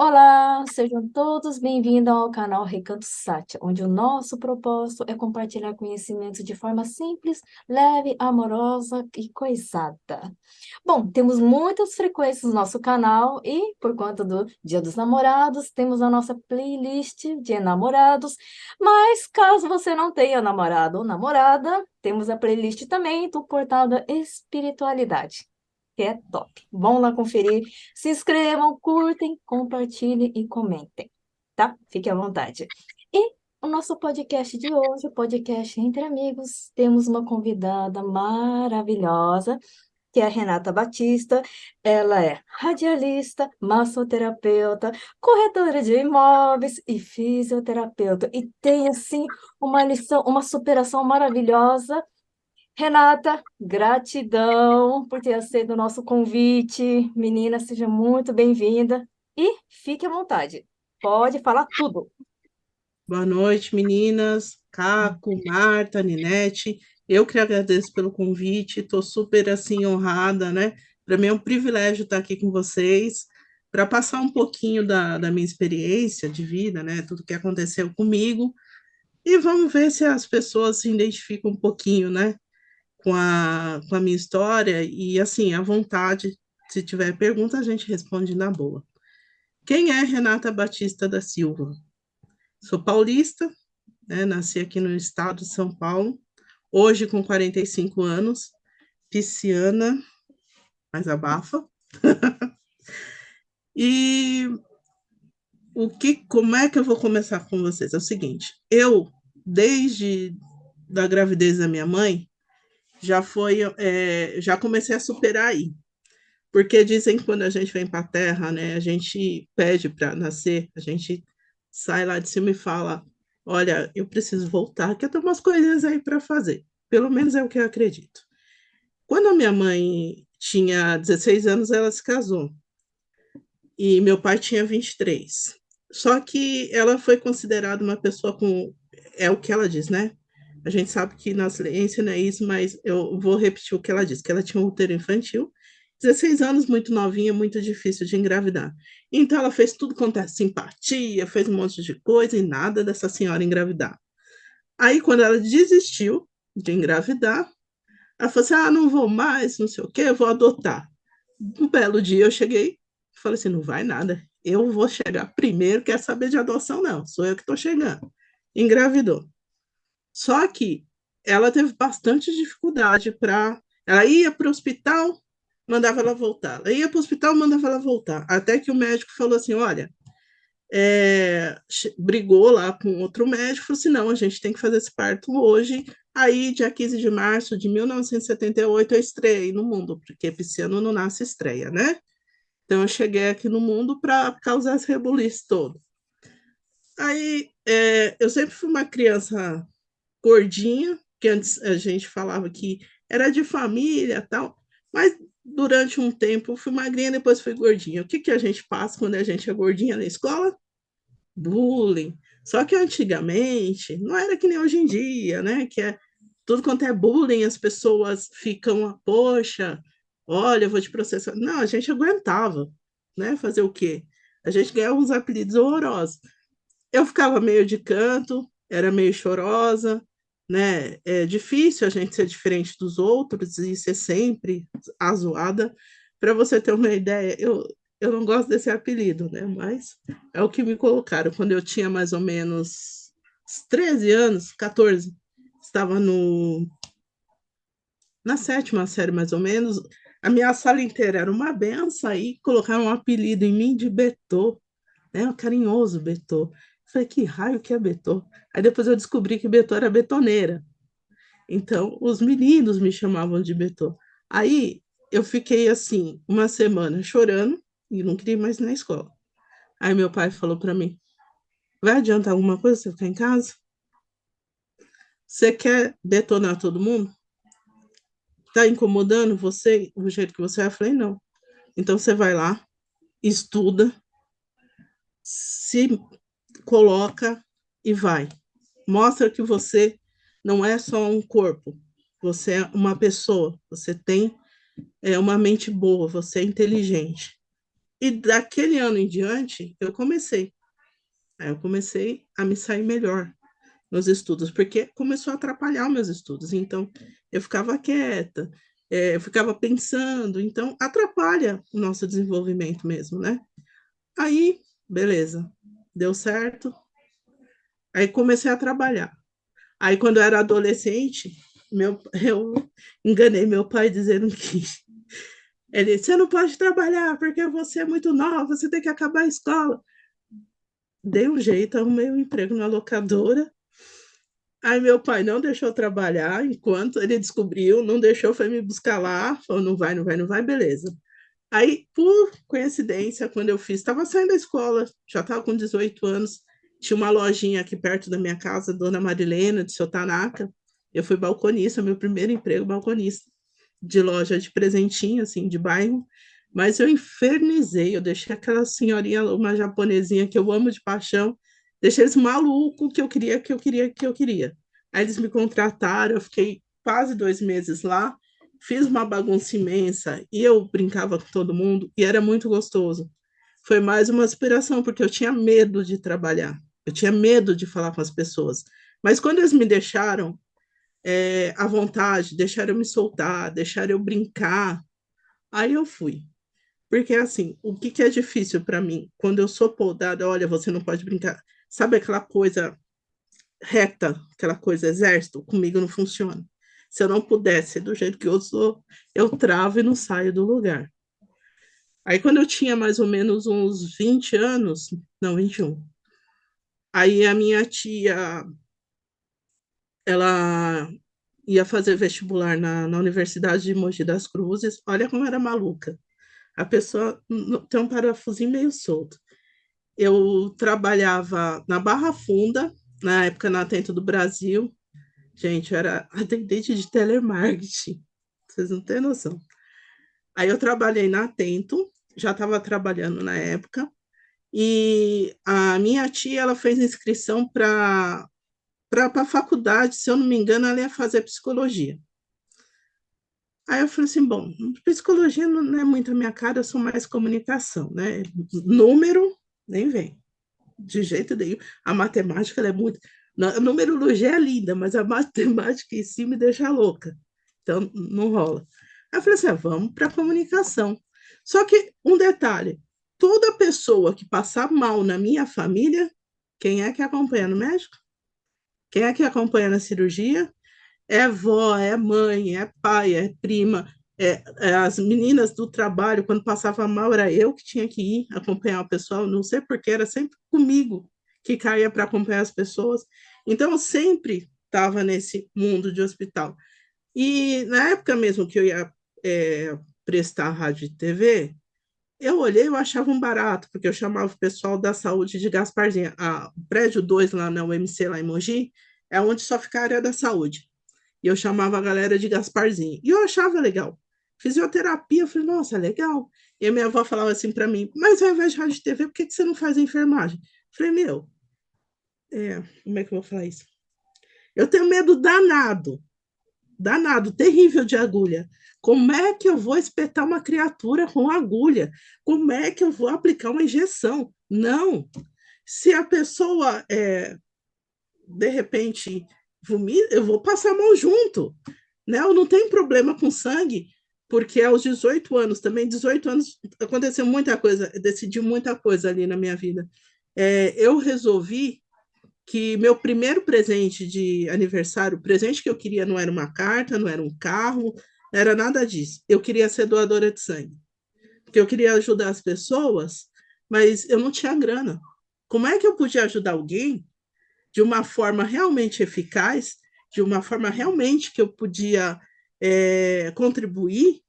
Olá, sejam todos bem-vindos ao canal Recanto Sátia, onde o nosso propósito é compartilhar conhecimentos de forma simples, leve, amorosa e coisada. Bom, temos muitas frequências no nosso canal e, por conta do Dia dos Namorados, temos a nossa playlist de enamorados, mas caso você não tenha namorado ou namorada, temos a playlist também do portal da Espiritualidade, que é top. Vão lá conferir. Se inscrevam, curtem, compartilhem e comentem, tá? Fique à vontade. E o nosso podcast de hoje, o podcast Entre Amigos, temos uma convidada maravilhosa, que é a Renata Batista. Ela é radialista, massoterapeuta, corretora de imóveis e fisioterapeuta. E tem, assim, uma lição, uma superação maravilhosa. Renata, gratidão por ter aceito o nosso convite. Menina, seja muito bem-vinda e fique à vontade. Pode falar tudo. Boa noite, meninas. Caco, Marta, Ninete. Eu que agradeço pelo convite. Estou super assim honrada, né? Para mim é um privilégio estar aqui com vocês para passar um pouquinho da minha experiência de vida, né? Tudo que aconteceu comigo. E vamos ver se as pessoas se identificam um pouquinho, né? Com a minha história. E assim, à vontade, se tiver pergunta, a gente responde na boa. Quem é Renata Batista da Silva? Sou paulista, né? Nasci aqui no estado de São Paulo, hoje com 45 anos, pisciana, mas abafa. E como é que eu vou começar com vocês? É o seguinte, desde da gravidez da minha mãe, já comecei a superar aí. Porque dizem que quando a gente vem para a Terra, né, a gente pede para nascer, a gente sai lá de cima e fala: Olha, eu preciso voltar, que eu tenho umas coisinhas aí para fazer. Pelo menos é o que eu acredito. Quando a minha mãe tinha 16 anos, ela se casou. E meu pai tinha 23. Só que ela foi considerada uma pessoa com. É o que ela diz, né? A gente sabe que na ciência não é isso, mas eu vou repetir o que ela disse, que ela tinha um útero infantil, 16 anos, muito novinha, muito difícil de engravidar. Então ela fez tudo quanto é simpatia, fez um monte de coisa e nada dessa senhora engravidar. Aí quando ela desistiu de engravidar, ela falou assim: ah, não vou mais, não sei o quê, eu vou adotar. Um belo dia eu cheguei, falei assim: não vai nada, eu vou chegar primeiro, quer saber de adoção, não, sou eu que estou chegando. Engravidou. Só que ela teve bastante dificuldade para. Ela ia para o hospital, mandava ela voltar. Ela ia para o hospital, mandava ela voltar. Até que o médico falou assim: olha, brigou lá com outro médico, falou assim: não, a gente tem que fazer esse parto hoje. Aí, dia 15 de março de 1978, eu estreiei no mundo, porque pisciano não nasce estreia, né? Então, eu cheguei aqui no mundo para causar esse rebuliço todo. Aí, eu sempre fui uma criança gordinha, que antes a gente falava que era de família tal, mas durante um tempo eu fui magrinha, depois fui gordinha. O que que a gente passa quando a gente é gordinha na escola? Bullying. Só que antigamente não era que nem hoje em dia, né? Que é tudo quanto é bullying, as pessoas ficam, poxa, olha, eu vou te processar. Não, a gente aguentava, né? Fazer o quê? A gente ganhava uns apelidos horrorosos. Eu ficava meio de canto, era meio chorosa, né? É difícil a gente ser diferente dos outros e ser sempre a zoada. Para você ter uma ideia, eu não gosto desse apelido, né? Mas é o que me colocaram quando eu tinha mais ou menos 13 anos, 14. Estava na sétima série, mais ou menos. A minha sala inteira era uma benção, aí colocaram um apelido em mim de Betô, né? Um carinhoso Betô. Falei, que raio que é Betô? Aí depois eu descobri que Betô era betoneira. Então, os meninos me chamavam de Betô. Aí eu fiquei assim, uma semana chorando e não queria ir mais ir na escola. Aí meu pai falou para mim: vai adiantar alguma coisa você ficar em casa? Você quer detonar todo mundo? Tá incomodando você o jeito que você é? Eu falei: não. Então você vai lá, estuda, se coloca e vai. Mostra que você não é só um corpo, você é uma pessoa, você tem uma mente boa, você é inteligente. E daquele ano em diante, eu comecei. Aí eu comecei a me sair melhor nos estudos, porque começou a atrapalhar os meus estudos. Então, eu ficava quieta, eu ficava pensando, então atrapalha o nosso desenvolvimento mesmo, né? Aí, beleza, deu certo. Aí comecei a trabalhar. Aí, quando eu era adolescente, eu enganei meu pai dizendo que você não pode trabalhar porque você é muito nova, você tem que acabar a escola. Dei um jeito, arrumei um emprego na locadora. Aí meu pai não deixou eu trabalhar enquanto ele descobriu, não deixou, foi me buscar lá, falou, não vai, não vai, não vai, beleza. Aí, por coincidência, quando eu fiz, estava saindo da escola, já estava com 18 anos, tinha uma lojinha aqui perto da minha casa, Dona Marilena, de seu Tanaka. Eu fui balconista, meu primeiro emprego, balconista, de loja de presentinho, assim, de bairro. Mas eu infernizei, eu deixei aquela senhorinha, uma japonesinha que eu amo de paixão, deixei eles malucos que eu queria, que eu queria, que eu queria. Aí eles me contrataram, eu fiquei quase 2 meses lá, fiz uma bagunça imensa e eu brincava com todo mundo e era muito gostoso. Foi mais uma aspiração, porque eu tinha medo de trabalhar, eu tinha medo de falar com as pessoas. Mas quando eles me deixaram à vontade, deixaram eu me soltar, deixaram eu brincar, aí eu fui. Porque assim, o que que é difícil para mim? Quando eu sou podada, olha, você não pode brincar. Sabe aquela coisa reta, aquela coisa exército? Comigo não funciona. Se eu não pudesse, do jeito que eu sou, eu travo e não saio do lugar. Aí, quando eu tinha mais ou menos uns 20 anos, não, 21, aí a minha tia, ela ia fazer vestibular na Universidade de Mogi das Cruzes. Olha como era maluca. A pessoa tem um parafusinho meio solto. Eu trabalhava na Barra Funda, na época na Atento do Brasil. Gente, eu era atendente de telemarketing. Vocês não têm noção. Aí eu trabalhei na Atento, já estava trabalhando na época, e a minha tia ela fez inscrição para a faculdade, se eu não me engano, ela ia fazer psicologia. Aí eu falei assim, bom, psicologia não é muito a minha cara, eu sou mais comunicação, né? Número, nem vem, de jeito nenhum. A matemática ela é muito. A numerologia é linda, mas a matemática em si me deixa louca. Então, não rola. Aí eu falei assim, vamos para a comunicação. Só que, um detalhe, toda pessoa que passar mal na minha família, quem é que acompanha no médico? Quem é que acompanha na cirurgia? É avó, é mãe, é pai, é prima, é as meninas do trabalho, quando passava mal, era eu que tinha que ir acompanhar o pessoal, não sei porquê, era sempre comigo que caía para acompanhar as pessoas. Então, eu sempre estava nesse mundo de hospital. E na época mesmo que eu ia prestar rádio e TV, eu olhei, eu achava um barato, porque eu chamava o pessoal da saúde de Gasparzinha. O prédio 2 lá na UMC, lá em Mogi, é onde só fica a área da saúde. E eu chamava a galera de Gasparzinho. E eu achava legal. Fisioterapia, eu falei, nossa, legal. E a minha avó falava assim para mim, mas ao invés de rádio e TV, por que que você não faz a enfermagem? Eu falei, meu, como é que eu vou falar isso? Eu tenho medo danado, danado, terrível de agulha. Como é que eu vou espetar uma criatura com agulha? Como é que eu vou aplicar uma injeção? Não. Se a pessoa, de repente, vomita, eu vou passar a mão junto, né? Eu não tenho problema com sangue, porque aos 18 anos, também 18 anos, aconteceu muita coisa, eu decidi muita coisa ali na minha vida. Eu resolvi que meu primeiro presente de aniversário, o presente que eu queria não era uma carta, não era um carro, não era nada disso. Eu queria ser doadora de sangue, porque eu queria ajudar as pessoas, mas eu não tinha grana. Como é que eu podia ajudar alguém de uma forma realmente eficaz, de uma forma realmente que eu podia contribuir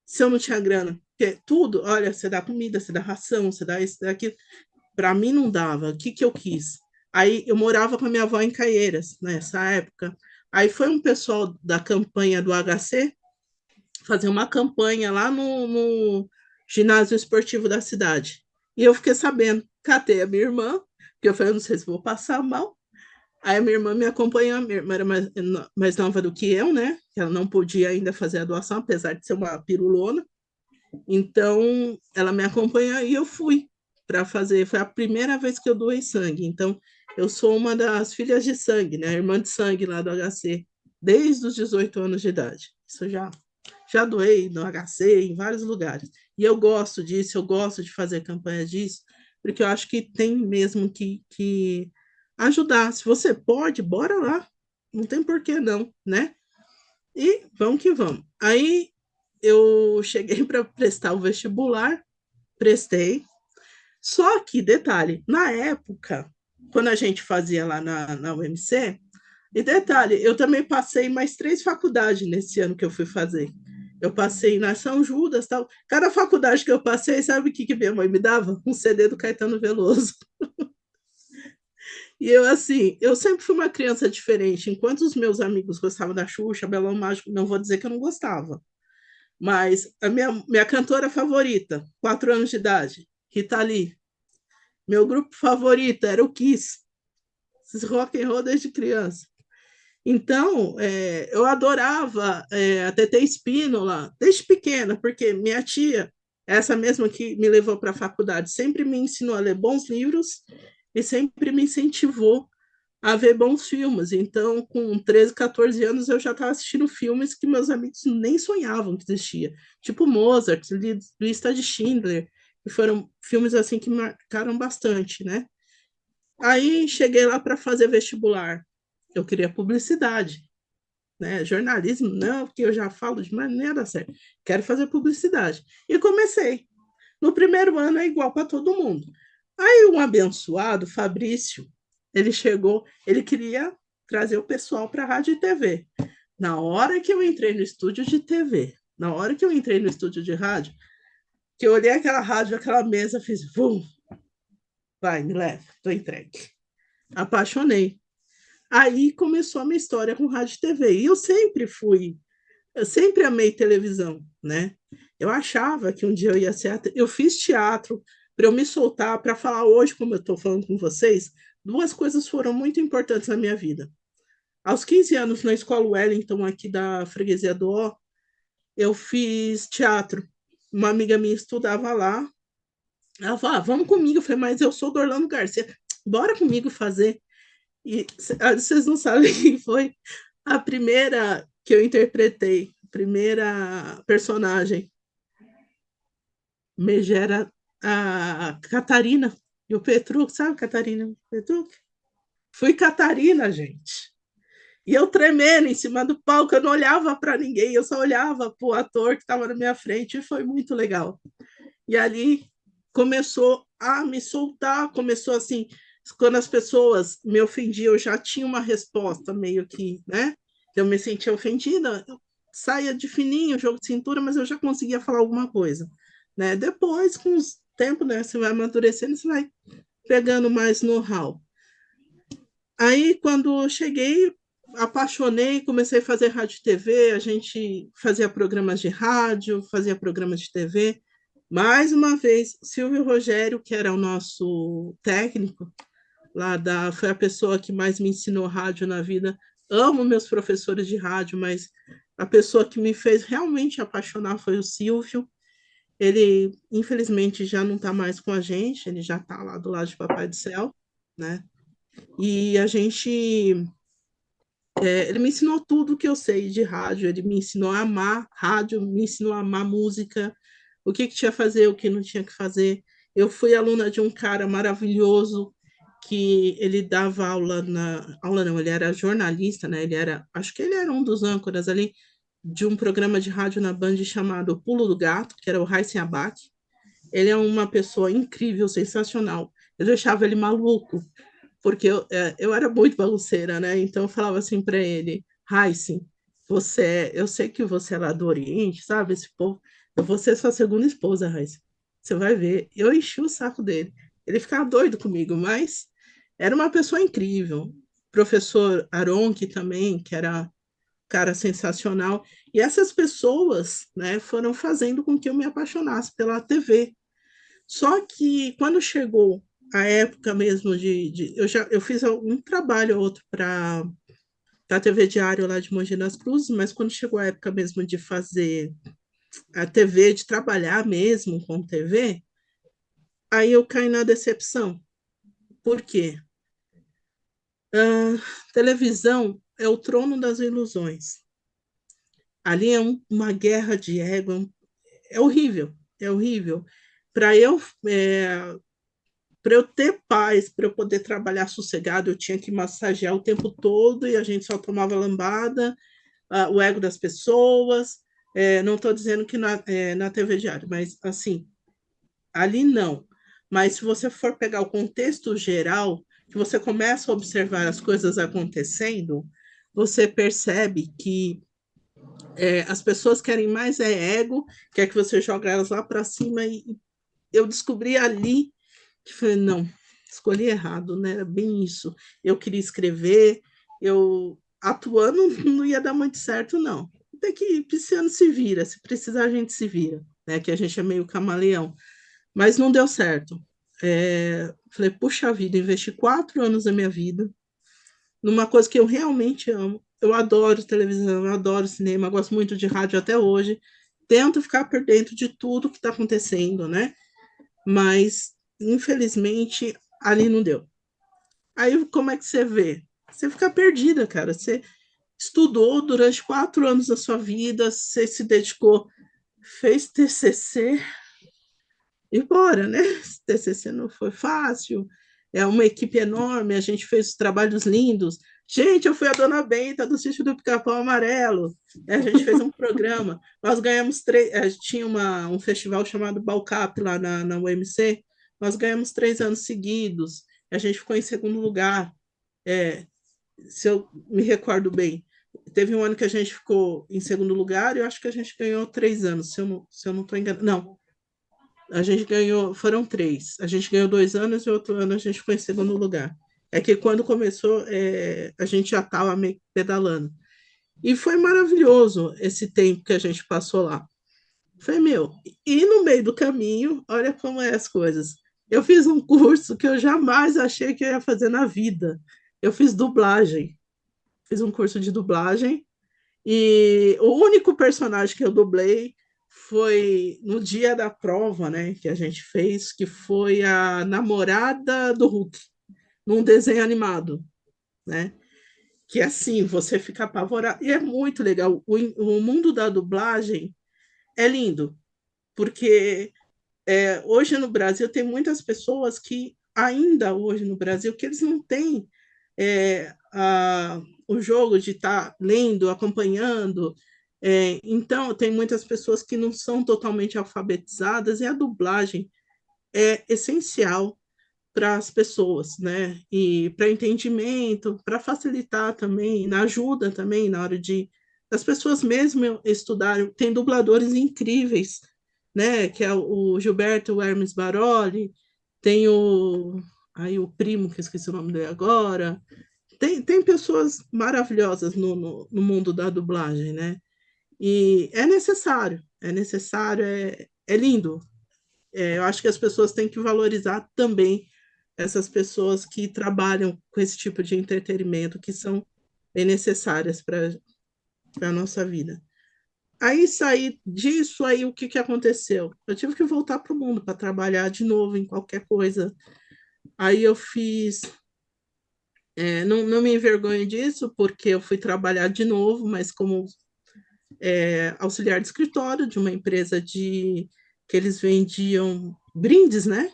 se eu não tinha grana? Porque tudo, olha, você dá comida, você dá ração, você dá isso, dá aquilo. Para mim não dava. O que que eu quis? Aí eu morava com a minha avó em Caieiras, nessa época. Aí foi um pessoal da campanha do HC fazer uma campanha lá no ginásio esportivo da cidade. E eu fiquei sabendo, catei a minha irmã, porque eu falei, não sei se vou passar mal. Aí a minha irmã me acompanhou, minha irmã era mais nova do que eu, né? Ela não podia ainda fazer a doação, apesar de ser uma pirulona. Então, ela me acompanha e eu fui para fazer. Foi a primeira vez que eu doei sangue. Então, eu sou uma das filhas de sangue, né? Irmã de sangue lá do HC, desde os 18 anos de idade. Isso já doei no HC, em vários lugares. E eu gosto disso, eu gosto de fazer campanha disso, porque eu acho que tem mesmo que ajudar. Se você pode, bora lá. Não tem por que não, né? E vamos que vamos. Aí eu cheguei para prestar o vestibular, prestei. Só que, detalhe, na época, quando a gente fazia lá na UMC, e detalhe, eu também passei mais 3 faculdades nesse ano que eu fui fazer. Eu passei na São Judas, tal. Cada faculdade que eu passei, sabe o que minha mãe me dava? Um CD do Caetano Veloso. E eu, assim, eu sempre fui uma criança diferente. Enquanto os meus amigos gostavam da Xuxa, Belão Mágico, não vou dizer que eu não gostava. Mas a minha cantora favorita, 4 anos de idade, Rita Lee. Meu grupo favorito era o Kiss. Esses rock and roll desde criança. Então, eu adorava a Tetê Espínola desde pequena, porque minha tia, essa mesma que me levou para a faculdade, sempre me ensinou a ler bons livros e sempre me incentivou a ver bons filmes. Então, com 13, 14 anos, eu já estava assistindo filmes que meus amigos nem sonhavam que existia. Tipo Mozart, Lista de Schindler, que foram filmes assim que marcaram bastante, né? Aí cheguei lá para fazer vestibular. Eu queria publicidade, né? Jornalismo, não, porque eu já falo demais, nem ia dar certo. Quero fazer publicidade. E comecei. No primeiro ano é igual para todo mundo. Aí um abençoado, Fabrício, ele chegou, ele queria trazer o pessoal para a rádio e TV. Na hora que eu entrei no estúdio de TV, na hora que eu entrei no estúdio de rádio, que eu olhei aquela rádio, aquela mesa, fiz, vum, vai, me leva, tô entregue. Apaixonei. Aí começou a minha história com rádio e TV. E eu sempre amei televisão, né? Eu achava que um dia eu ia ser. Eu fiz teatro para eu me soltar, para falar hoje, como eu estou falando com vocês. Duas coisas foram muito importantes na minha vida. Aos 15 anos, na Escola Wellington, aqui da Freguesia do Ó, eu fiz teatro. Uma amiga minha estudava lá. Ela falou: vamos comigo. Eu falei: mas eu sou do Orlando Garcia, bora comigo fazer. E vocês não sabem quem foi a primeira que eu interpretei, a primeira personagem. Megera a Catarina e o Petruc, sabe Catarina Petruc? Fui Catarina, gente. E eu tremendo em cima do palco, eu não olhava para ninguém, eu só olhava para o ator que estava na minha frente e foi muito legal. E ali começou a me soltar, começou assim, quando as pessoas me ofendiam, eu já tinha uma resposta meio que, né? Eu me sentia ofendida, eu saía de fininho, jogo de cintura, mas eu já conseguia falar alguma coisa, né? Depois, com o tempo, né, você vai amadurecendo, você vai pegando mais know-how. Aí, quando eu cheguei, apaixonei, comecei a fazer rádio e TV, a gente fazia programas de rádio, fazia programas de TV. Mais uma vez, Silvio Rogério, que era o nosso técnico, foi a pessoa que mais me ensinou rádio na vida. Amo meus professores de rádio, mas a pessoa que me fez realmente apaixonar foi o Silvio. Ele, infelizmente, já não está mais com a gente, ele já está lá do lado de Papai do Céu, né? E a gente ele me ensinou tudo que eu sei de rádio, ele me ensinou a amar rádio, me ensinou a amar música, o que tinha que fazer, o que não tinha que fazer. Eu fui aluna de um cara maravilhoso que ele dava aula não, ele era jornalista, né? Acho que ele era um dos âncoras ali de um programa de rádio na Band chamado Pulo do Gato, que era o Raíssen Abac. Ele é uma pessoa incrível, sensacional. Eu deixava ele maluco, porque eu era muito bagunceira, né? Então eu falava assim para ele, Heisen, eu sei que você é lá do Oriente, sabe? Esse povo, eu vou ser sua segunda esposa, Heisen. Você vai ver. Eu enchi o saco dele. Ele ficava doido comigo, mas era uma pessoa incrível. Professor Aronque também, que era um cara sensacional. E essas pessoas, né, foram fazendo com que eu me apaixonasse pela TV. Só que quando chegou a época mesmo eu fiz um trabalho ou outro para a TV Diário lá de Mogi das Cruzes, mas quando chegou a época mesmo de fazer a TV, de trabalhar mesmo com TV, aí eu caí na decepção. Por quê? Televisão é o trono das ilusões. Ali é uma guerra de ego, é horrível, é horrível. Para eu, é, para eu ter paz, para eu poder trabalhar sossegado, eu tinha que massagear o tempo todo e a gente só tomava lambada, o ego das pessoas. Não estou dizendo que na TV diário, mas assim, ali não. Mas se você for pegar o contexto geral, que você começa a observar as coisas acontecendo, você percebe que as pessoas querem mais ego, quer que você jogue elas lá para cima. E eu descobri ali que falei, não, escolhi errado, né? Era bem isso. Eu queria escrever, eu atuando não ia dar muito certo, não. Até que pisciano se vira, se precisar a gente se vira, né? Que a gente é meio camaleão. Mas não deu certo. Falei, puxa vida, investi 4 anos da minha vida numa coisa que eu realmente amo. Eu adoro televisão, eu adoro cinema, eu gosto muito de rádio até hoje. Tento ficar por dentro de tudo que está acontecendo, né? Mas, infelizmente, ali não deu. Aí, como é que você vê? Você fica perdida, cara. Você estudou durante 4 anos da sua vida, você se dedicou, fez TCC, e bora, né? Esse TCC não foi fácil, é uma equipe enorme, a gente fez trabalhos lindos. Gente, eu fui a Dona Benta do Sítio do Pica-Pau Amarelo. A gente fez um programa. Nós ganhamos tinha um festival chamado Balcap lá na UMC. Nós ganhamos 3 anos seguidos. A gente ficou em segundo lugar. É, se eu me recordo bem, teve um ano que a gente ficou em segundo lugar e eu acho que a gente ganhou 3 anos, se eu não estou enganado. Não, a gente ganhou, foram três. A gente ganhou 2 anos e outro ano a gente foi em segundo lugar. É que quando começou, a gente já estava meio que pedalando. E foi maravilhoso esse tempo que a gente passou lá. Foi meu. E no meio do caminho, olha como é as coisas. Eu fiz um curso que eu jamais achei que eu ia fazer na vida. Eu fiz dublagem. Fiz um curso de dublagem e o único personagem que eu dublei foi no dia da prova, né, que a gente fez, que foi a namorada do Hulk, num desenho animado, né? Que assim, você fica apavorado. E é muito legal. O mundo da dublagem é lindo, porque hoje no Brasil tem muitas pessoas que, ainda hoje no Brasil, que eles não têm o jogo de estar lendo, acompanhando. Então, tem muitas pessoas que não são totalmente alfabetizadas e a dublagem é essencial para as pessoas, né? E para entendimento, para facilitar também, na ajuda também na hora de as pessoas mesmo estudarem. Tem dubladores incríveis, né? Que é o Gilberto Hermes Baroli, tem o primo, que eu esqueci o nome dele agora. Tem pessoas maravilhosas no mundo da dublagem, né? E é necessário, é lindo. Eu acho que as pessoas têm que valorizar também essas pessoas que trabalham com esse tipo de entretenimento, que são bem necessárias para a nossa vida. Aí saí disso, aí o que aconteceu? Eu tive que voltar para o mundo para trabalhar de novo em qualquer coisa. Aí eu fiz. Não me envergonho disso, porque eu fui trabalhar de novo, mas como auxiliar de escritório de uma empresa que eles vendiam brindes, né?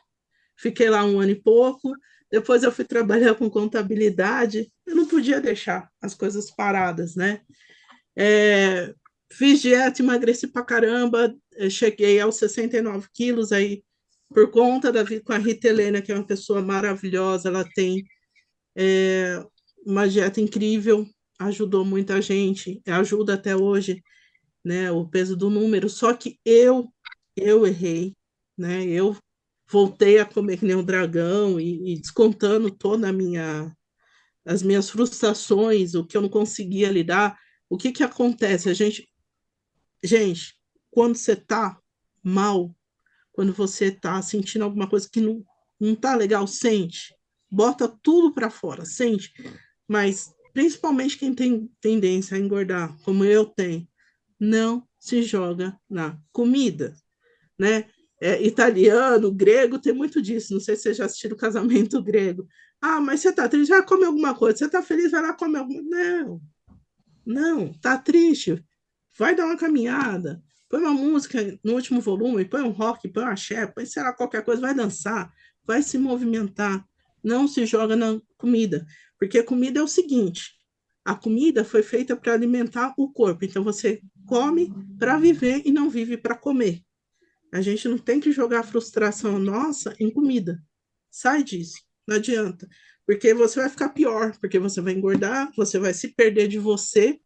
Fiquei lá 1 ano e pouco. Depois eu fui trabalhar com contabilidade. Eu não podia deixar as coisas paradas, né? É, Fiz dieta, emagreci pra caramba. Cheguei aos 69 quilos aí por conta da vida com a Rita Helena, que é uma pessoa maravilhosa. Ela tem uma dieta incrível, ajudou muita gente, ajuda até hoje, né? O peso do número. Só que eu errei, né? Eu voltei a comer que nem um dragão e descontando toda as minhas frustrações, o que eu não conseguia lidar. O que que acontece? Gente, quando você tá mal, quando você tá sentindo alguma coisa que não tá legal, sente, bota tudo para fora, sente. Mas principalmente quem tem tendência a engordar, como eu tenho, não se joga na comida, né? Italiano, grego, tem muito disso. Não sei se você já assistiu o Casamento Grego. Ah, mas você tá triste, vai comer alguma coisa. Você tá feliz, vai lá comer alguma. Não, não, tá triste. Vai dar uma caminhada. Põe uma música no último volume, põe um rock, põe um axé, põe, sei lá, qualquer coisa, vai dançar, vai se movimentar. Não se joga na comida. Porque a comida é o seguinte: a comida foi feita para alimentar o corpo. Então você come para viver e não vive para comer. A gente não tem que jogar a frustração nossa em comida. Sai disso, não adianta. Porque você vai ficar pior, porque você vai engordar, você vai se perder de você,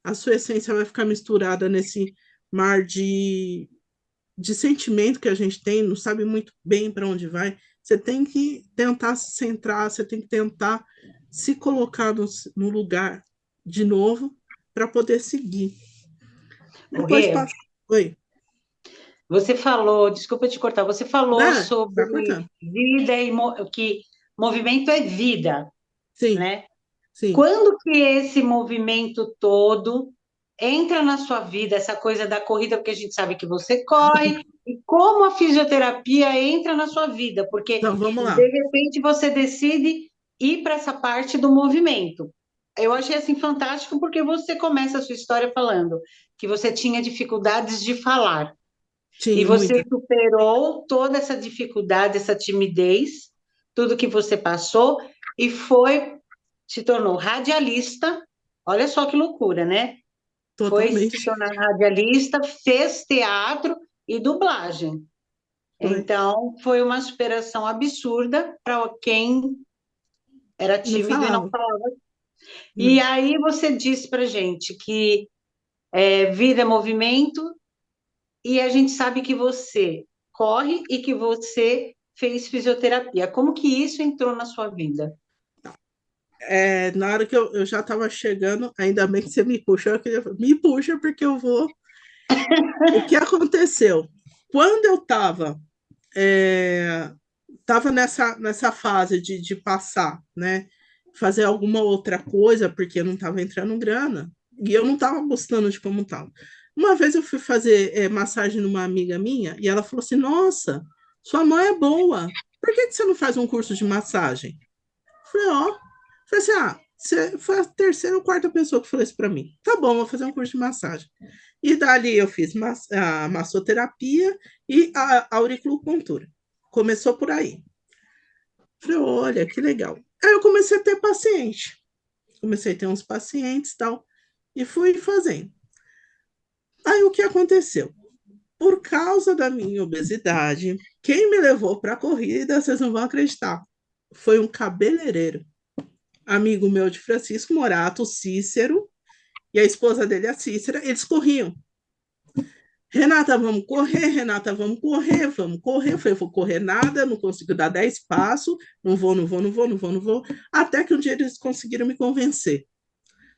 a sua essência vai ficar misturada nesse mar de sentimento que a gente tem, não sabe muito bem para onde vai. Você tem que tentar se centrar, você tem que tentar se colocar no lugar de novo para poder seguir. O Depois Rê, passa. Oi, você falou, desculpa te cortar, você falou né? sobre Vai cortando. vida e que movimento é vida, Sim, né? sim. Quando que esse movimento todo entra na sua vida, essa coisa da corrida, porque a gente sabe que você corre, e como a fisioterapia entra na sua vida, porque Então, vamos de lá. repente você decide ir para essa parte do movimento. Eu achei assim fantástico porque você começa a sua história falando que você tinha dificuldades de falar e Tinha você muita. superou toda essa dificuldade, essa timidez, tudo que você passou e se tornou radialista. Olha só que loucura, né? Foi se Totalmente. tornar radialista, fez teatro e dublagem. Foi. Então, foi uma superação absurda para quem era Não tímido e não falava. falava. E Não. aí você disse para gente que vida é movimento e a gente sabe que você corre e que você fez fisioterapia. Como que isso entrou na sua vida? Na hora que eu já estava chegando, ainda bem que você me puxa, eu queria, me puxa porque eu vou. O que aconteceu? Quando eu tava nessa fase de passar, né? Fazer alguma outra coisa, porque eu não estava entrando grana, e eu não estava gostando de como estava. Uma vez eu fui fazer massagem numa amiga minha, e ela falou assim: Nossa, sua mão é boa, por que você não faz um curso de massagem? Falei, ó. Falei assim, você foi a terceira ou quarta pessoa que falou isso pra mim. Tá bom, vou fazer um curso de massagem. E dali eu fiz a massoterapia e a auriculopuntura. Começou por aí. Falei, olha, que legal. Aí eu comecei a ter paciente. Comecei a ter uns pacientes e tal. E fui fazendo. Aí o que aconteceu? Por causa da minha obesidade, quem me levou para a corrida, vocês não vão acreditar, foi um cabeleireiro amigo meu de Francisco Morato, Cícero, e a esposa dele, a Cícera, eles corriam. Renata, vamos correr, Renata, vamos correr, vamos correr. Eu falei, vou correr nada, não consigo dar 10 passos, não vou, não vou, não vou, não vou, não vou. Até que um dia eles conseguiram me convencer.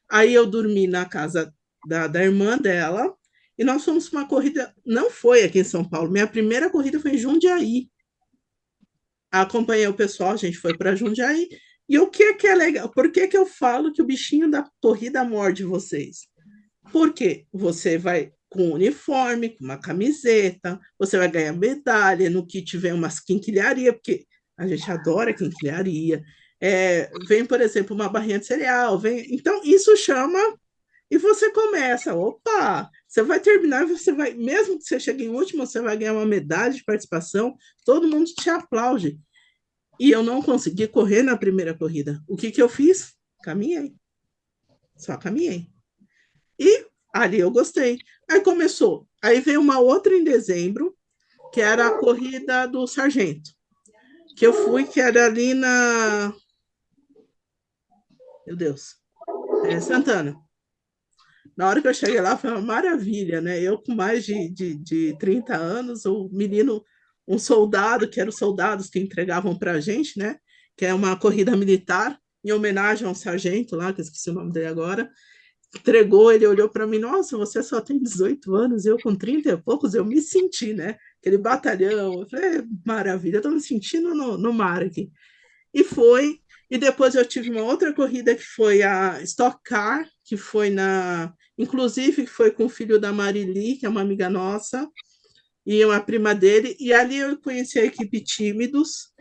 Aí eu dormi na casa da irmã dela, e nós fomos para uma corrida, não foi aqui em São Paulo, minha primeira corrida foi em Jundiaí. Acompanhei o pessoal, a gente foi para Jundiaí. E o que é legal? Por que eu falo que o bichinho da corrida morde vocês? Porque você vai com uniforme, com uma camiseta, você vai ganhar medalha, no que tiver umas quinquilharia, porque a gente adora quinquilharia. Vem, por exemplo, uma barrinha de cereal, vem. Então, isso chama e você começa, opa, você vai terminar, você vai, mesmo que você chegue em último, você vai ganhar uma medalha de participação, todo mundo te aplaude. E eu não consegui correr na primeira corrida. O que eu fiz? Caminhei. Só caminhei. E ali eu gostei. Aí começou. Aí veio uma outra em dezembro, que era a corrida do Sargento. Que eu fui, que era ali na. Meu Deus. Santana. Na hora que eu cheguei lá, foi uma maravilha, né? Eu com mais de 30 anos, o menino, um soldado, que eram os soldados que entregavam para a gente, né? Que é uma corrida militar, em homenagem a um sargento lá, que eu esqueci o nome dele agora, entregou, ele olhou para mim, nossa, você só tem 18 anos, eu com 30 e poucos, eu me senti, né? Aquele batalhão, eu falei, maravilha, eu tô me sentindo no mar aqui. E foi, e depois eu tive uma outra corrida que foi a Stock Car, que foi inclusive foi com o filho da Marili, que é uma amiga nossa, e uma prima dele, e ali eu conheci a equipe Tímidos,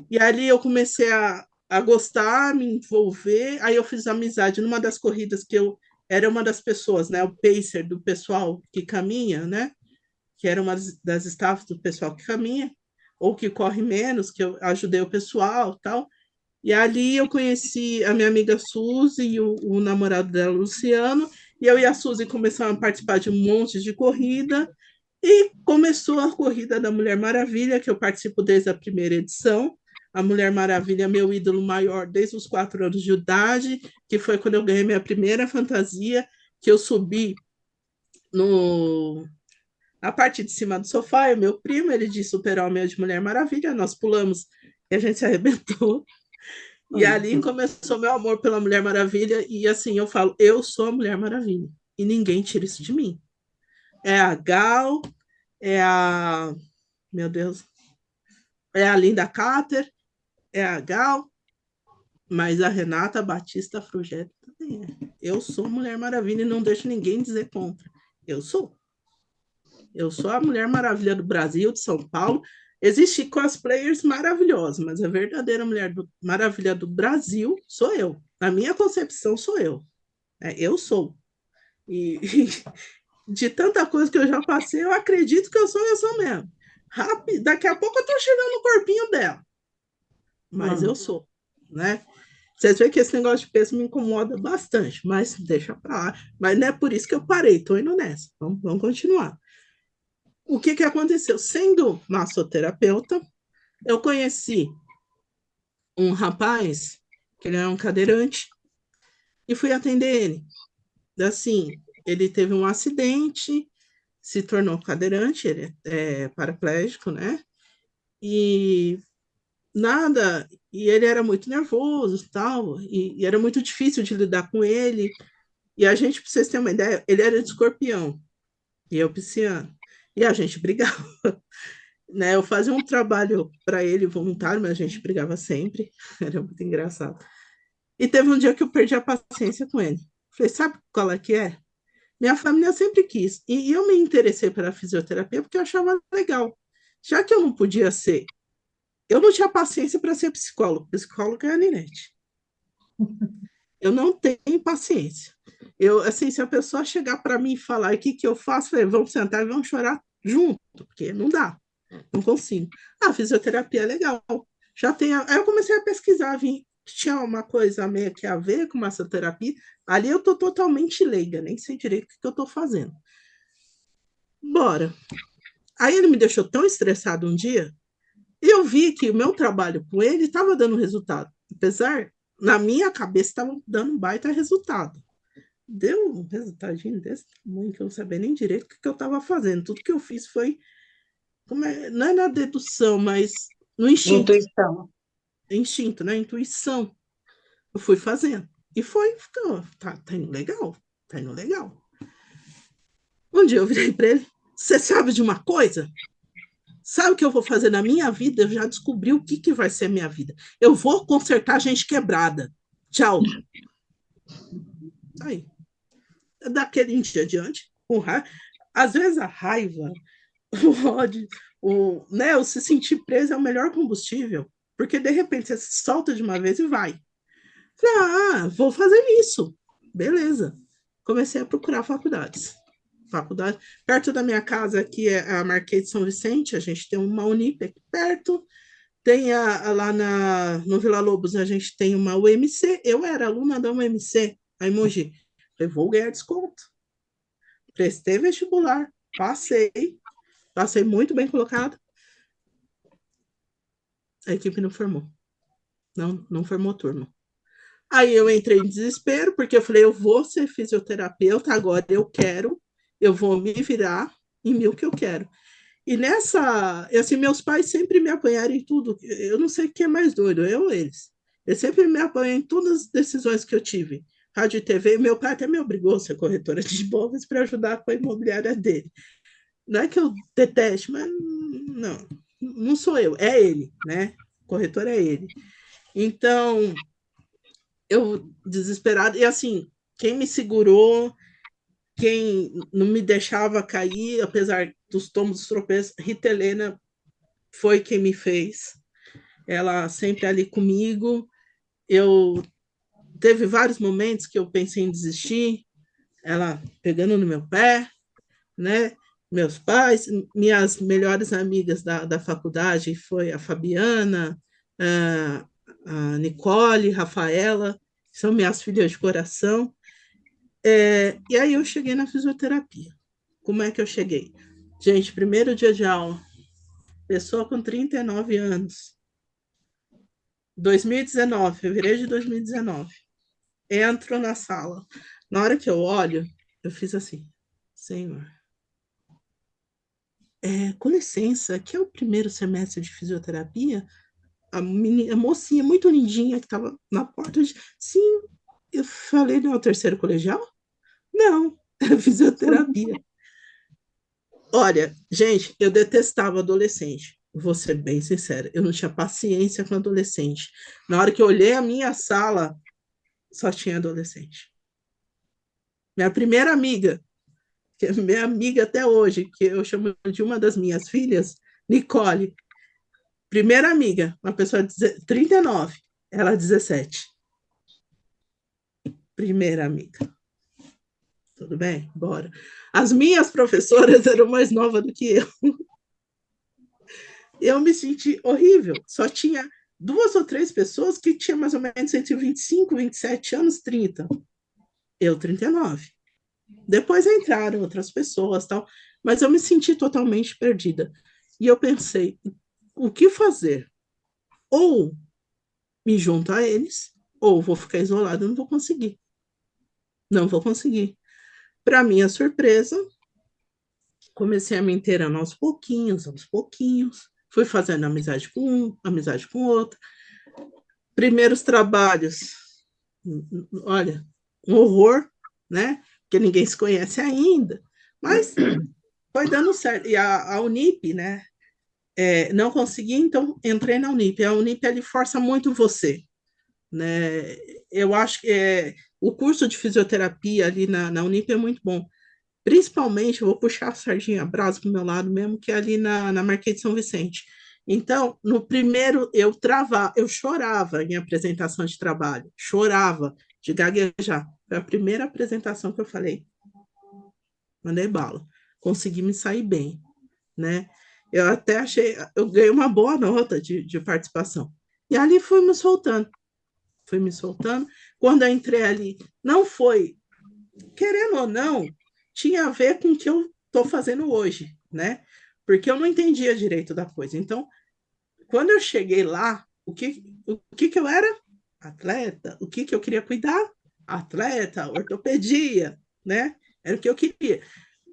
e ali eu comecei a gostar, me envolver, aí eu fiz amizade numa das corridas que eu era uma das pessoas, né, o pacer do pessoal que caminha, né, que era uma das staffs do pessoal que caminha, ou que corre menos, que eu ajudei o pessoal, tal. E ali eu conheci a minha amiga Suzy e o namorado dela, Luciano, e eu e a Suzy começamos a participar de um monte de corrida, e começou a corrida da Mulher Maravilha, que eu participo desde a primeira edição. A Mulher Maravilha é meu ídolo maior desde os 4 anos de idade, que foi quando eu ganhei minha primeira fantasia, que eu subi no, na parte de cima do sofá, e o meu primo, ele de Super-Homem e de Mulher Maravilha, nós pulamos e a gente se arrebentou. E ali começou meu amor pela Mulher Maravilha, e assim, eu falo, eu sou a Mulher Maravilha, e ninguém tira isso de mim. É a Gal, é a... Meu Deus, é a Linda Carter, é a Gal, mas a Renata Batista Frugetta também é. Eu sou Mulher Maravilha e não deixo ninguém dizer contra. Eu sou. Eu sou a Mulher Maravilha do Brasil, de São Paulo. Existem cosplayers maravilhosos, mas a verdadeira Maravilha do Brasil sou eu. Na minha concepção, sou eu. Eu sou. E de tanta coisa que eu já passei, eu acredito que eu sou mesmo. Rápido, daqui a pouco eu tô chegando no corpinho dela. Mas eu sou, né? Vocês veem que esse negócio de peso me incomoda bastante, mas deixa pra lá. Mas não é por isso que eu parei, tô indo nessa. Vamos continuar. O que aconteceu? Sendo massoterapeuta, eu conheci um rapaz, que ele é um cadeirante, e fui atender ele. Assim, ele teve um acidente, se tornou cadeirante, ele é paraplégico, né? E nada, e ele era muito nervoso, tal, e era muito difícil de lidar com ele. E a gente, para vocês terem uma ideia, ele era de Escorpião e eu pisciano. E a gente brigava, né? Eu fazia um trabalho para ele voluntário, mas a gente brigava sempre. Era muito engraçado. E teve um dia que eu perdi a paciência com ele. Falei, sabe qual é que é? Minha família sempre quis. E eu me interessei pela fisioterapia porque eu achava legal. Já que eu não podia ser, eu não tinha paciência para ser psicólogo. Psicólogo é a Ninete. Eu não tenho paciência. Eu, assim, se a pessoa chegar para mim e falar o que, que eu faço, eu falei, vamos sentar e vamos chorar junto, porque não dá, não consigo. A fisioterapia é legal. Já tem. Aí eu comecei a pesquisar, vi que tinha uma coisa meio que a ver com massoterapia. Ali eu estou totalmente leiga, nem sei direito o que eu estou fazendo. Bora. Aí ele me deixou tão estressado um dia, e eu vi que o meu trabalho com ele estava dando resultado. Apesar, na minha cabeça, estava dando um baita resultado. Deu um resultadinho desse tamanho que eu não sabia nem direito o que eu estava fazendo. Tudo que eu fiz foi, não é na dedução, mas no instinto. Intuição. Instinto, né? Intuição. Eu fui fazendo. E foi, tá indo legal, tá indo legal. Um dia eu virei para ele, você sabe de uma coisa? Sabe o que eu vou fazer na minha vida? Eu já descobri o que vai ser a minha vida. Eu vou consertar gente quebrada. Tchau. Aí, daquele dia adiante, às vezes a raiva, o ódio, o se sentir preso é o melhor combustível, porque de repente você se solta de uma vez e vai. Vou fazer isso. Beleza. Comecei a procurar faculdades. Faculdade perto da minha casa aqui é a Marquês de São Vicente, a gente tem uma Unip aqui perto, tem lá no Vila Lobos a gente tem uma UMC, eu era aluna da UMC, aí Mogi, falei, vou ganhar desconto. Prestei vestibular, passei muito bem colocado, a equipe não formou, não formou turma. Aí eu entrei em desespero, porque eu falei, eu vou ser fisioterapeuta, agora eu vou me virar em mil que eu quero. E assim, meus pais sempre me apoiaram em tudo. Eu não sei o que é mais doido, eu ou eles. Eles sempre me apoiam em todas as decisões que eu tive. Rádio e TV, meu pai até me obrigou a ser corretora de imóveis para ajudar com a imobiliária dele. Não é que eu deteste, mas não sou eu, é ele, né? O corretor é ele. Então, eu desesperada, e assim, quem me segurou quem não me deixava cair, apesar dos tombos, dos tropeços, Rita Helena foi quem me fez. Ela sempre ali comigo. Eu teve vários momentos que eu pensei em desistir, ela pegando no meu pé, né? Meus pais, minhas melhores amigas da faculdade foi a Fabiana, a Nicole, Rafaela, que são minhas filhas de coração. E aí eu cheguei na fisioterapia. Como é que eu cheguei? Gente, primeiro dia de aula, pessoa com 39 anos, 2019, fevereiro de 2019. Entro na sala. Na hora que eu olho, eu fiz assim, Senhor, com licença, aqui é o primeiro semestre de fisioterapia? A mocinha muito lindinha que estava na porta, sim, eu falei, não é o terceiro colegial? Não, é fisioterapia. Olha, gente, eu detestava adolescente. Vou ser bem sincera, eu não tinha paciência com adolescente. Na hora que eu olhei a minha sala, só tinha adolescente. Minha primeira amiga, que é minha amiga até hoje, que eu chamo de uma das minhas filhas, Nicole. Primeira amiga, uma pessoa de 39, ela 17. Primeira amiga. Tudo bem? Bora. As minhas professoras eram mais novas do que eu. Eu me senti horrível. Só tinha 2 ou 3 pessoas que tinham mais ou menos entre 25, 27 anos, 30. Eu, 39. Depois entraram outras pessoas, tal, mas eu me senti totalmente perdida. E eu pensei, o que fazer? Ou me junto a eles, ou vou ficar isolada, eu não vou conseguir. Não vou conseguir. Para minha surpresa, comecei a me inteirando aos pouquinhos. Fui fazendo amizade com um, amizade com outro. Primeiros trabalhos, olha, um horror, né? Porque ninguém se conhece ainda. Mas foi dando certo. E a Unip, né? Não consegui, então entrei na Unip. A Unip ele força muito você, né? Eu acho que o curso de fisioterapia ali na Unip é muito bom. Principalmente, eu vou puxar a sardinha brasa para o meu lado mesmo, que é ali na Marquês de São Vicente. Então, no primeiro, eu chorava em apresentação de trabalho, chorava de gaguejar. Foi a primeira apresentação que eu falei, mandei bala, consegui me sair bem, né? Eu até achei, eu ganhei uma boa nota de participação. E ali fui me soltando. Quando eu entrei ali, não foi, querendo ou não, tinha a ver com o que eu estou fazendo hoje, né? Porque eu não entendia direito da coisa. Então, quando eu cheguei lá, o que eu era? Atleta. O que eu queria cuidar? Atleta, ortopedia, né? Era o que eu queria.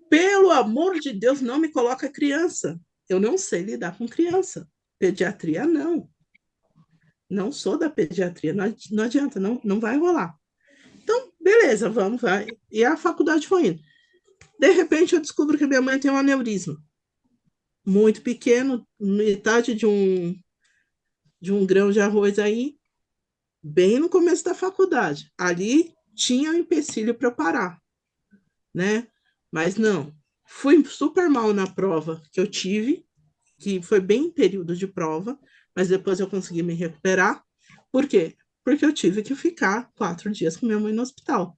Pelo amor de Deus, não me coloca criança. Eu não sei lidar com criança. Pediatria, não. Não sou da pediatria. Não adianta, não vai rolar. Então, beleza, vamos, vai. E a faculdade foi indo. De repente, eu descubro que minha mãe tem um aneurisma muito pequeno, metade de um grão de arroz aí, bem no começo da faculdade. Ali tinha um empecilho para eu parar, né? Mas não. Fui super mal na prova que eu tive, que foi bem em período de prova, mas depois eu consegui me recuperar. Por quê? Porque eu tive que ficar 4 dias com minha mãe no hospital.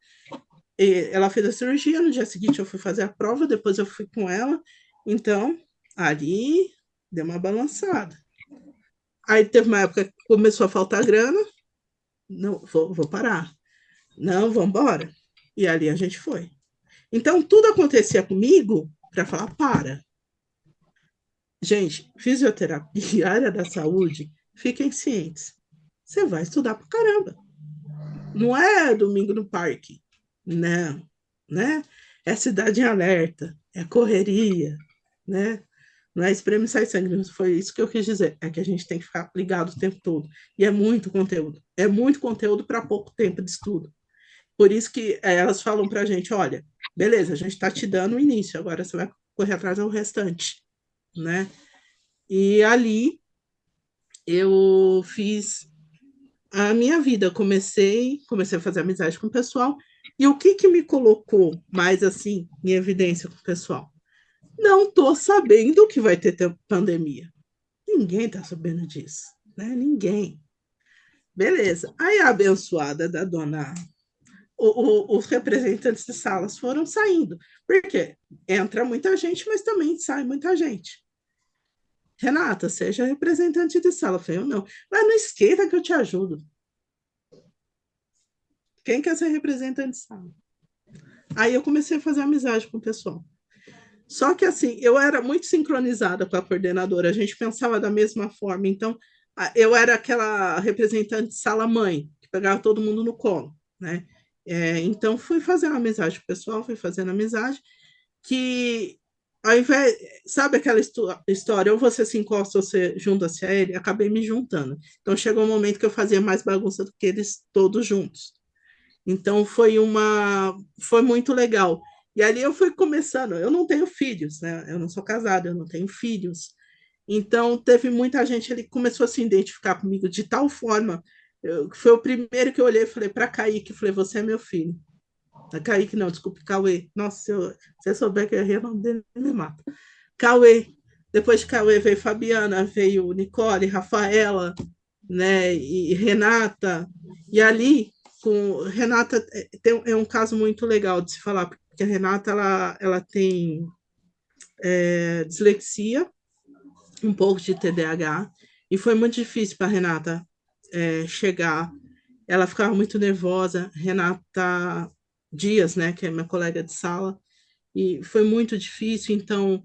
E ela fez a cirurgia, no dia seguinte eu fui fazer a prova, depois eu fui com ela. Então, ali deu uma balançada. Aí teve uma época que começou a faltar grana, não, vou parar. Não, vamos embora. E ali a gente foi. Então, tudo acontecia comigo para falar, para. Gente, fisioterapia, área da saúde, fiquem cientes. Você vai estudar para caramba. Não é domingo no parque. Não, né? É cidade em alerta, é correria, né? Não é espreme e sai sangue, foi isso que eu quis dizer. É que a gente tem que ficar ligado o tempo todo. E é muito conteúdo. É muito conteúdo para pouco tempo de estudo. Por isso que elas falam para a gente, olha, beleza, a gente está te dando o início, agora você vai correr atrás do restante, né? E ali eu fiz a minha vida. Comecei a fazer amizade com o pessoal. E o que me colocou mais assim em evidência com o pessoal? Não estou sabendo que vai ter pandemia. Ninguém está sabendo disso, né? Ninguém. Beleza. Aí a abençoada da dona, os representantes de salas foram saindo. Por quê? Entra muita gente, mas também sai muita gente. Renata, seja representante de sala. Eu falei, eu não. Mas não esquenta que eu te ajudo. Quem quer ser representante de sala? Aí eu comecei a fazer amizade com o pessoal. Só que assim, eu era muito sincronizada com a coordenadora, a gente pensava da mesma forma. Então, eu era aquela representante de sala-mãe, que pegava todo mundo no colo, né? Então, fui fazendo amizade com o pessoal, fui fazendo amizade, que ao invés, sabe aquela história, ou você se encosta ou você junta-se a ele, acabei me juntando. Então, chegou um momento que eu fazia mais bagunça do que eles todos juntos. Então foi muito legal. E ali eu fui começando. Eu não tenho filhos, né? Eu não sou casada, eu não tenho filhos. Então teve muita gente ali que começou a se identificar comigo de tal forma. Foi o primeiro que eu olhei e falei para Kaique, falei, você é meu filho. Kaique não, desculpe, Cauê. Nossa, se você souber que eu errei o nome dele, me mata. Cauê. Depois de Cauê veio Fabiana, veio Nicole, Rafaela, né, e Renata. E ali, com Renata, é um caso muito legal de se falar, porque a Renata ela tem dislexia, um pouco de TDAH, e foi muito difícil para a Renata chegar. Ela ficava muito nervosa. Renata Dias, né, que é minha colega de sala, e foi muito difícil, então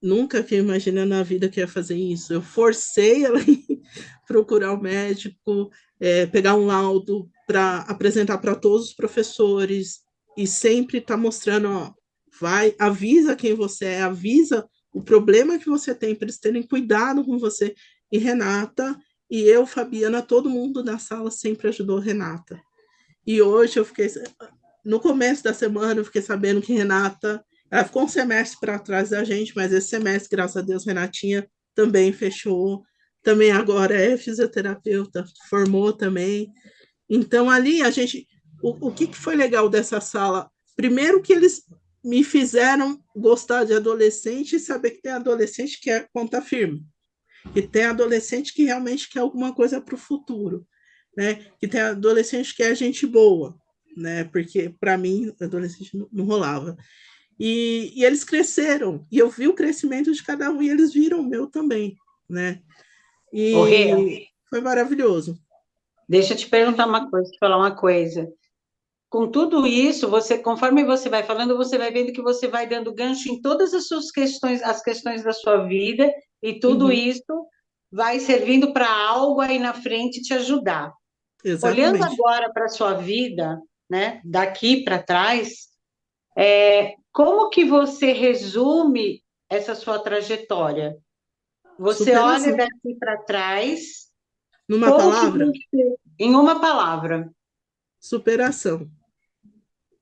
nunca que eu imaginei na vida que ia fazer isso. Eu forcei ela a procurar o médico, pegar um laudo para apresentar para todos os professores e sempre estar mostrando, ó, vai, avisa quem você é, avisa o problema que você tem para eles terem cuidado com você. E Renata e eu, Fabiana, todo mundo na sala sempre ajudou Renata. E hoje eu fiquei, no começo da semana, eu fiquei sabendo que Renata, ela ficou um semestre para trás da gente, mas esse semestre, graças a Deus, Renatinha também fechou, também agora é fisioterapeuta, formou também. Então, ali a gente. O que foi legal dessa sala? Primeiro, que eles me fizeram gostar de adolescente e saber que tem adolescente que é ponta firme, e tem adolescente que realmente quer alguma coisa para o futuro, né? Que tem adolescente que é gente boa, né? Porque para mim adolescente não rolava. E eles cresceram e eu vi o crescimento de cada um e eles viram o meu também, né? Ô, Rê, E foi maravilhoso. deixa eu te perguntar uma coisa, te falar uma coisa. Com tudo isso, você, conforme você vai falando, você vai vendo que você vai dando gancho em todas as suas questões, as questões da sua vida, e tudo Uhum, isso vai servindo para algo aí na frente te ajudar. Olhando exatamente. agora para a sua vida, né, daqui para trás, como que você resume essa sua trajetória? Você olha Superação. daqui para trás, Numa como que palavra, você, em uma palavra, superação.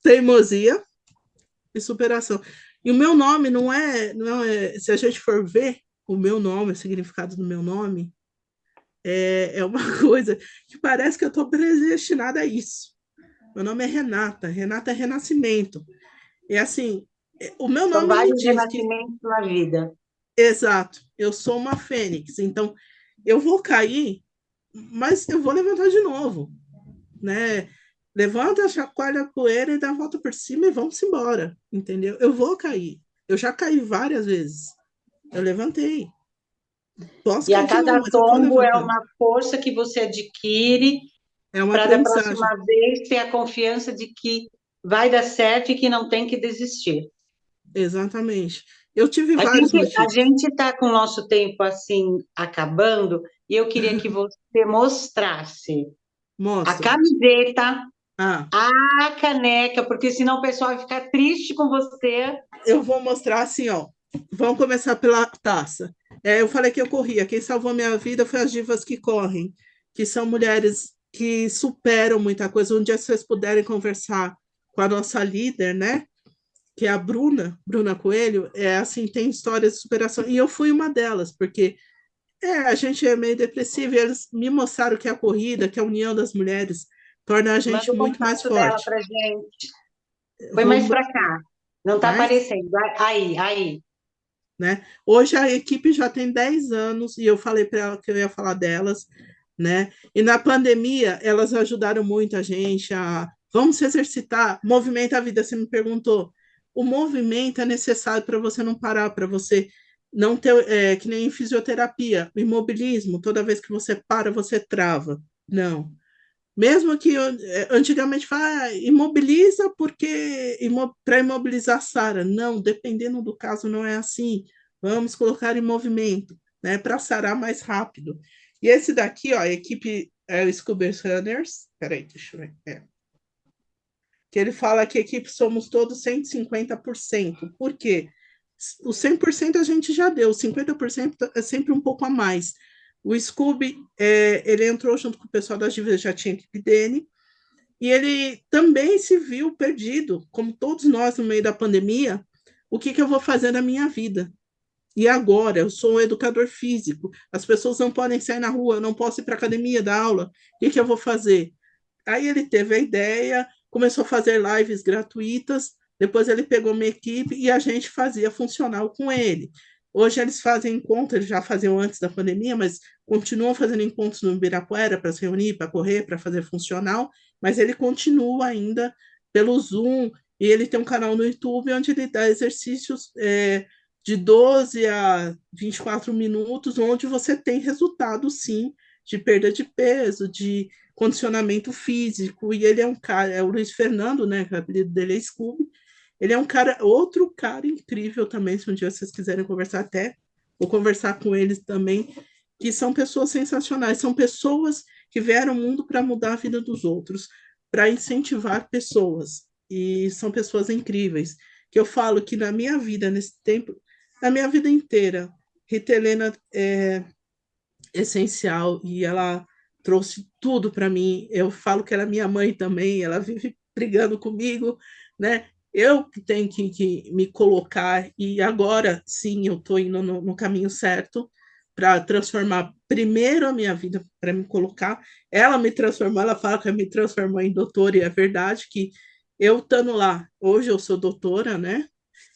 Teimosia e superação. E o meu nome se a gente for ver o meu nome, o significado do meu nome, é uma coisa que parece que eu estou predestinada a isso. Meu nome é Renata, Renata é renascimento. É assim, o meu são nome me vários diz que, renascimentos na vida. exato, eu sou uma fênix, então eu vou cair, mas eu vou levantar de novo, né? Levanta, chacoalha a poeira e dá a volta por cima e vamos embora, entendeu? Eu vou cair. Eu já caí várias vezes. Eu levantei. Posso E a cair de novo, cada mas eu vou tombo é levantar. uma força que você adquire É uma para da próxima aprendizagem. vez ter a confiança de que vai dar certo e que não tem que desistir. Exatamente. Eu tive A vários gente a motivos. gente está com o nosso tempo assim acabando e eu queria que você mostrasse a Mostro. camiseta, Ah, a caneca, porque senão o pessoal vai ficar triste com você. eu vou mostrar assim, ó. Vamos começar pela taça. Eu falei que eu corria. Quem salvou minha vida foi as divas que correm, que são mulheres que superam muita coisa. Um dia, se vocês puderem conversar com a nossa líder, né? Que é a Bruna Coelho, assim, tem histórias de superação. E eu fui uma delas, porque a gente é meio depressivo e eles me mostraram que a corrida, que a união das mulheres torna a Manda gente o muito mais contato dela forte. pra gente. Põe Vou mais para cá. Não está mais, aparecendo. Aí. né? Hoje a equipe já tem 10 anos e eu falei para ela que eu ia falar delas, né? E na pandemia elas ajudaram muito a gente a vamos se exercitar, movimenta a vida, você me perguntou. O movimento é necessário para você não parar, para você não ter, que nem em fisioterapia, o imobilismo, toda vez que você para, você trava. Não. Mesmo que antigamente fala, imobiliza porque para imobilizar Sara. Não, dependendo do caso, não é assim. Vamos colocar em movimento, né, para sarar mais rápido. E esse daqui, ó, a equipe é o Scuba Runners. Peraí, deixa eu ver. Que ele fala que a equipe somos todos 150%. Por quê? O 100% a gente já deu, o 50% é sempre um pouco a mais. O Scooby, ele entrou junto com o pessoal das dívidas, já tinha equipe dele, e ele também se viu perdido, como todos nós no meio da pandemia. O que eu vou fazer na minha vida? E agora, eu sou um educador físico, as pessoas não podem sair na rua, eu não posso ir para a academia dar aula. O que eu vou fazer? Aí ele teve a ideia, começou a fazer lives gratuitas, depois ele pegou uma equipe e a gente fazia funcional com ele. Hoje eles fazem encontros, eles já faziam antes da pandemia, mas continuam fazendo encontros no Ibirapuera para se reunir, para correr, para fazer funcional, mas ele continua ainda pelo Zoom e ele tem um canal no YouTube onde ele dá exercícios de 12 a 24 minutos, onde você tem resultado, sim, de perda de peso, de condicionamento físico, e ele é um cara, é o Luiz Fernando, né, que o apelido dele é Scooby, ele é um cara, outro cara incrível também, se um dia vocês quiserem conversar até, vou conversar com eles também, que são pessoas sensacionais, são pessoas que vieram ao mundo para mudar a vida dos outros, para incentivar pessoas, e são pessoas incríveis, que eu falo que na minha vida, nesse tempo, na minha vida inteira, Rita Helena é essencial e ela trouxe tudo para mim. Eu falo que ela é minha mãe também, ela vive brigando comigo, né? Eu que tenho que me colocar, e agora sim eu estou indo no caminho certo para transformar primeiro a minha vida, para me colocar. Ela me transformou, ela fala que me transformou em doutora, e é verdade que eu estando lá, hoje eu sou doutora, né?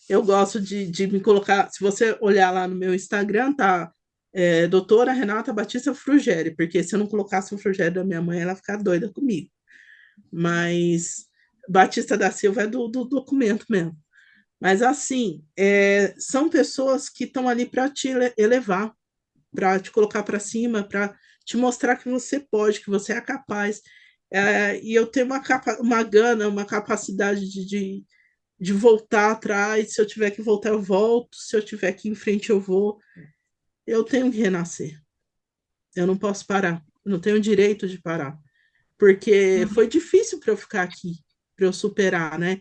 Eu gosto de me colocar. Se você olhar lá no meu Instagram, tá? Doutora Renata Batista Frugeri, porque se eu não colocasse o Frugeri da minha mãe, ela ia ficar doida comigo. Mas Batista da Silva é do documento mesmo. Mas assim, são pessoas que estão ali para te elevar, para te colocar para cima, para te mostrar que você pode, que você é capaz. E eu tenho uma gana, uma capacidade de voltar atrás. Se eu tiver que voltar, eu volto. Se eu tiver que ir em frente, eu vou. Eu tenho que renascer. Eu não posso parar. Eu não tenho o direito de parar. Porque Uhum. foi difícil para eu ficar aqui, para eu superar, né?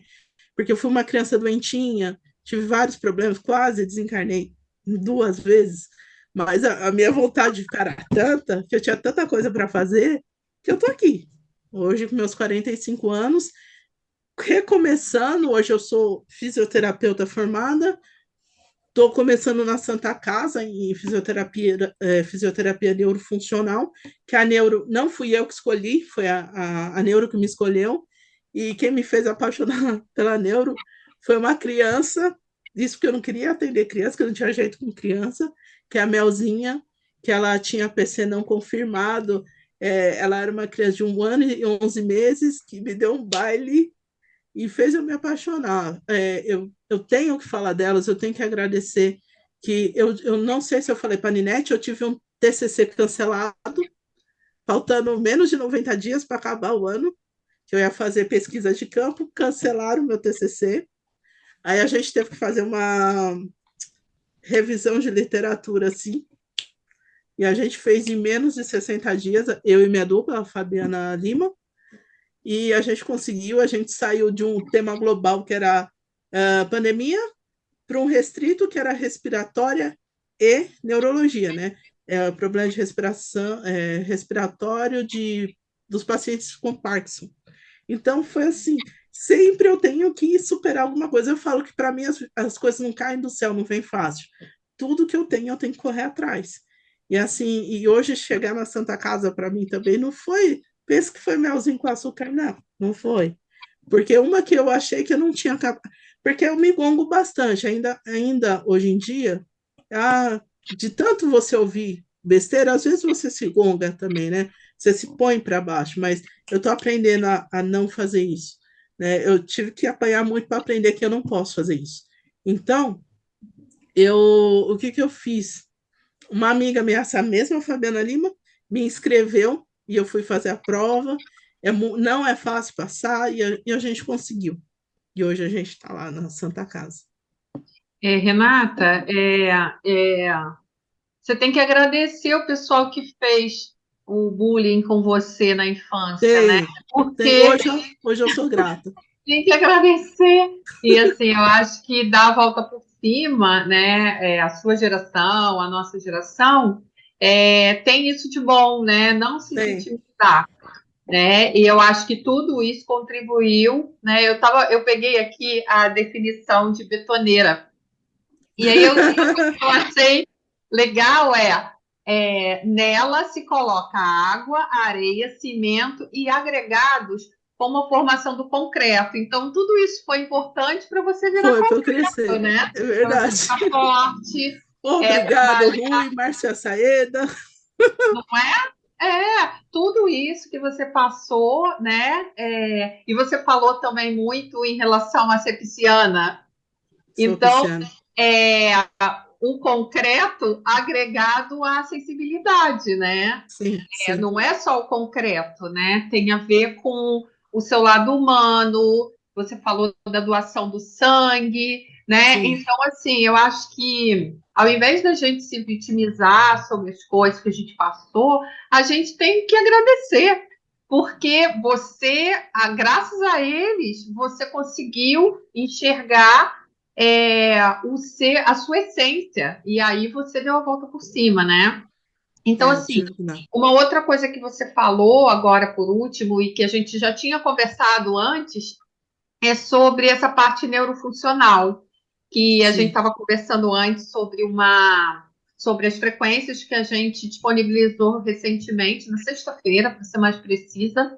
Porque eu fui uma criança doentinha, tive vários problemas, quase desencarnei 2 vezes. Mas a minha vontade de parar tanta, que eu tinha tanta coisa para fazer, que eu tô aqui. Hoje, com meus 45 anos, recomeçando. Hoje eu sou fisioterapeuta formada. Estou começando na Santa Casa em fisioterapia, fisioterapia neurofuncional, que a neuro não fui eu que escolhi, foi a neuro que me escolheu, e quem me fez apaixonar pela neuro foi uma criança, isso porque eu não queria atender criança, que eu não tinha jeito com criança, que é a Melzinha, que ela tinha PC não confirmado, ela era uma criança de 1 ano e 11 meses, que me deu um baile e fez eu me apaixonar. Eu tenho que falar delas, eu tenho que agradecer, que eu não sei se eu falei para a Ninete, eu tive um TCC cancelado, faltando menos de 90 dias para acabar o ano, que eu ia fazer pesquisa de campo, cancelaram o meu TCC, aí a gente teve que fazer uma revisão de literatura, assim, e a gente fez em menos de 60 dias, eu e minha dupla, a Fabiana Lima, e a gente conseguiu, a gente saiu de um tema global que era pandemia para um restrito que era respiratória e neurologia, né? Problema de respiração, respiratório dos pacientes com Parkinson. Então foi assim, sempre eu tenho que superar alguma coisa. Eu falo que para mim as coisas não caem do céu, não vem fácil. Tudo que eu tenho que correr atrás. E assim, e hoje chegar na Santa Casa para mim também não foi pensa que foi melzinho com açúcar? Não, não foi. Porque uma que eu achei que eu não tinha porque eu me gongo bastante, ainda hoje em dia, de tanto você ouvir besteira, às vezes você se gonga também, né? Você se põe para baixo, mas eu tô aprendendo a não fazer isso, né? Eu tive que apanhar muito para aprender que eu não posso fazer isso. Então, o que que eu fiz? Uma amiga minha, essa mesma Fabiana Lima, me inscreveu e eu fui fazer a prova. Não é fácil passar e a gente conseguiu. E hoje a gente está lá na Santa Casa. Renata, você tem que agradecer o pessoal que fez o bullying com você na infância, né? Tem. Porque Hoje eu sou grata. tem que agradecer. E assim, eu acho que dar a volta por cima, né? A sua geração, a nossa geração, tem isso de bom, né? Não se Tem. vitimizar, né? E eu acho que tudo isso contribuiu, né? Eu peguei aqui a definição de betoneira. E aí eu achei legal nela se coloca água, areia, cimento e agregados como a formação do concreto. Então, tudo isso foi importante para você virar Foi para eu concreto, crescer. né? É Para você verdade. ficar forte, Obrigado, trabalhar, Rui, Márcia Saeda. não é? Tudo isso que você passou, né? E você falou também muito em relação à sepsiana. Sou Então, pisciana. um concreto agregado à sensibilidade, né? Sim, sim. Não é só o concreto, né? Tem a ver com o seu lado humano. Você falou da doação do sangue, né? Sim. Então, assim, eu acho que ao invés da gente se vitimizar sobre as coisas que a gente passou, a gente tem que agradecer, porque você, graças a eles, você conseguiu enxergar a sua essência, e aí você deu a volta por cima, né? Então, assim, Tive que dar. uma outra coisa que você falou agora por último, e que a gente já tinha conversado antes, é sobre essa parte neurofuncional, que a gente Sim, estava conversando antes sobre as frequências que a gente disponibilizou recentemente, na sexta-feira, para ser mais precisa,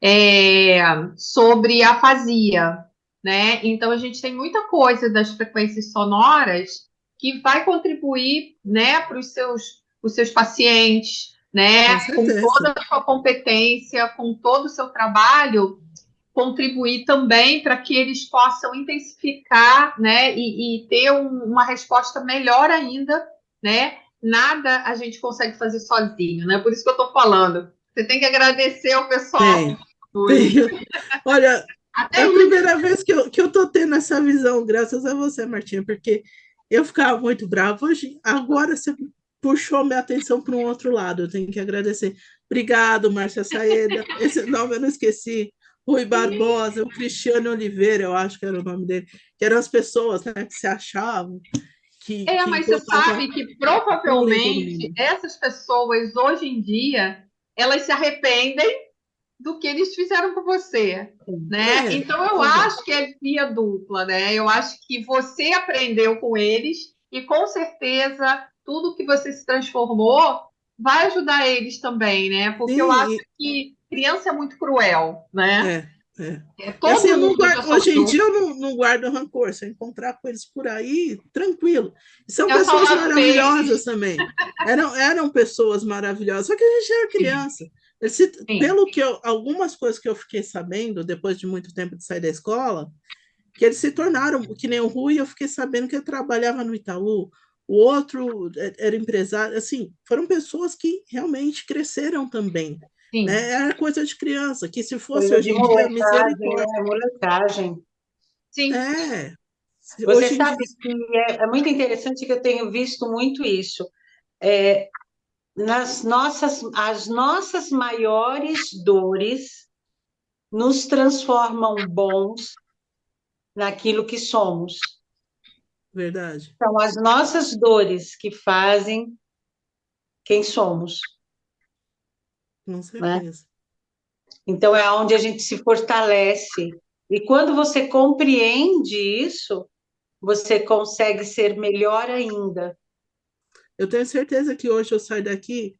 é, sobre afasia, né? Então a gente tem muita coisa das frequências sonoras que vai contribuir, né, para os seus pacientes, com né, com certeza. toda a sua competência, com todo o seu trabalho, contribuir também para que eles possam intensificar, né, e ter uma resposta melhor ainda, né? Nada a gente consegue fazer sozinho, né? Por isso que eu estou falando. Você tem que agradecer ao pessoal Tem, tenho. Olha, é até a isso. primeira vez que eu tô tendo essa visão, graças a você, Martinha, porque eu ficava muito brava. Hoje, agora você puxou minha atenção para um outro lado. Eu tenho que agradecer. Obrigado, Márcia Saeda. Esse nome eu não esqueci. Rui Barbosa, o Cristiano Oliveira, eu acho que era o nome dele, que eram as pessoas, né, que se achavam, que Mas você colocavam sabe que bullying em todo provavelmente mundo. essas pessoas hoje em dia elas se arrependem do que eles fizeram com você, né? É, Então eu acho que é via dupla, né? Eu acho que você aprendeu com eles e com certeza tudo que você se transformou vai ajudar eles também, né? Porque eu acho sim, que criança é muito cruel, né? é, é. E assim, Todo mundo já hoje em sofreu. dia eu não guardo rancor. Se eu encontrar com eles por aí, tranquilo. E são É só pessoas lá maravilhosas peixes. também. Eram pessoas maravilhosas, só que a gente era criança. Sim. Pelo que algumas coisas que eu fiquei sabendo, depois de muito tempo de sair da escola, que eles se tornaram, que nem o Rui, eu fiquei sabendo que ele trabalhava no Itaú, o outro era empresário, assim, foram pessoas que realmente cresceram também, Sim. né? Era coisa de criança, que se fosse Coisa hoje de em dia, molecagem, misericórdia. molecagem. Sim. É, Você hoje em sabe dia, que é muito interessante que eu tenho visto muito isso. É, as nossas maiores dores nos transformam bons naquilo que somos. verdade, São as nossas dores que fazem quem somos, com né? certeza. Então é onde a gente se fortalece. E quando você compreende isso, você consegue ser melhor ainda. Eu tenho certeza que hoje eu saio daqui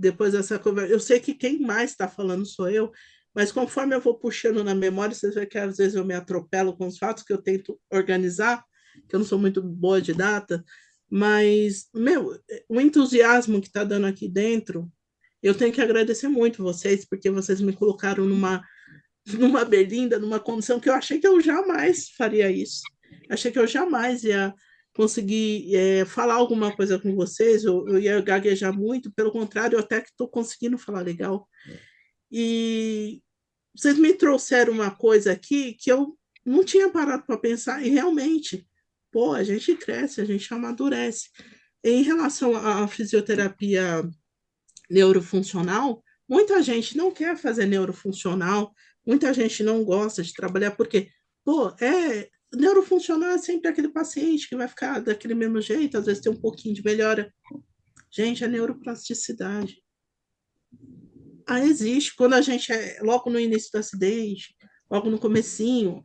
depois dessa conversa. Eu sei que quem mais está falando sou eu, mas conforme eu vou puxando na memória, vocês veem que às vezes eu me atropelo com os fatos que eu tento organizar, que eu não sou muito boa de data, mas, meu, o entusiasmo que está dando aqui dentro, eu tenho que agradecer muito vocês, porque vocês me colocaram numa berlinda, numa condição que eu achei que eu jamais faria isso. Achei que eu jamais ia conseguir falar alguma coisa com vocês, eu ia gaguejar muito, pelo contrário, eu até que estou conseguindo falar legal. E vocês me trouxeram uma coisa aqui que eu não tinha parado para pensar, e realmente, pô, a gente cresce, a gente amadurece. Em relação à fisioterapia neurofuncional, muita gente não quer fazer neurofuncional, muita gente não gosta de trabalhar, porque, pô, neurofuncional é sempre aquele paciente que vai ficar daquele mesmo jeito, às vezes tem um pouquinho de melhora. Gente, a neuroplasticidade. Existe. Quando a gente logo no início do acidente, logo no comecinho,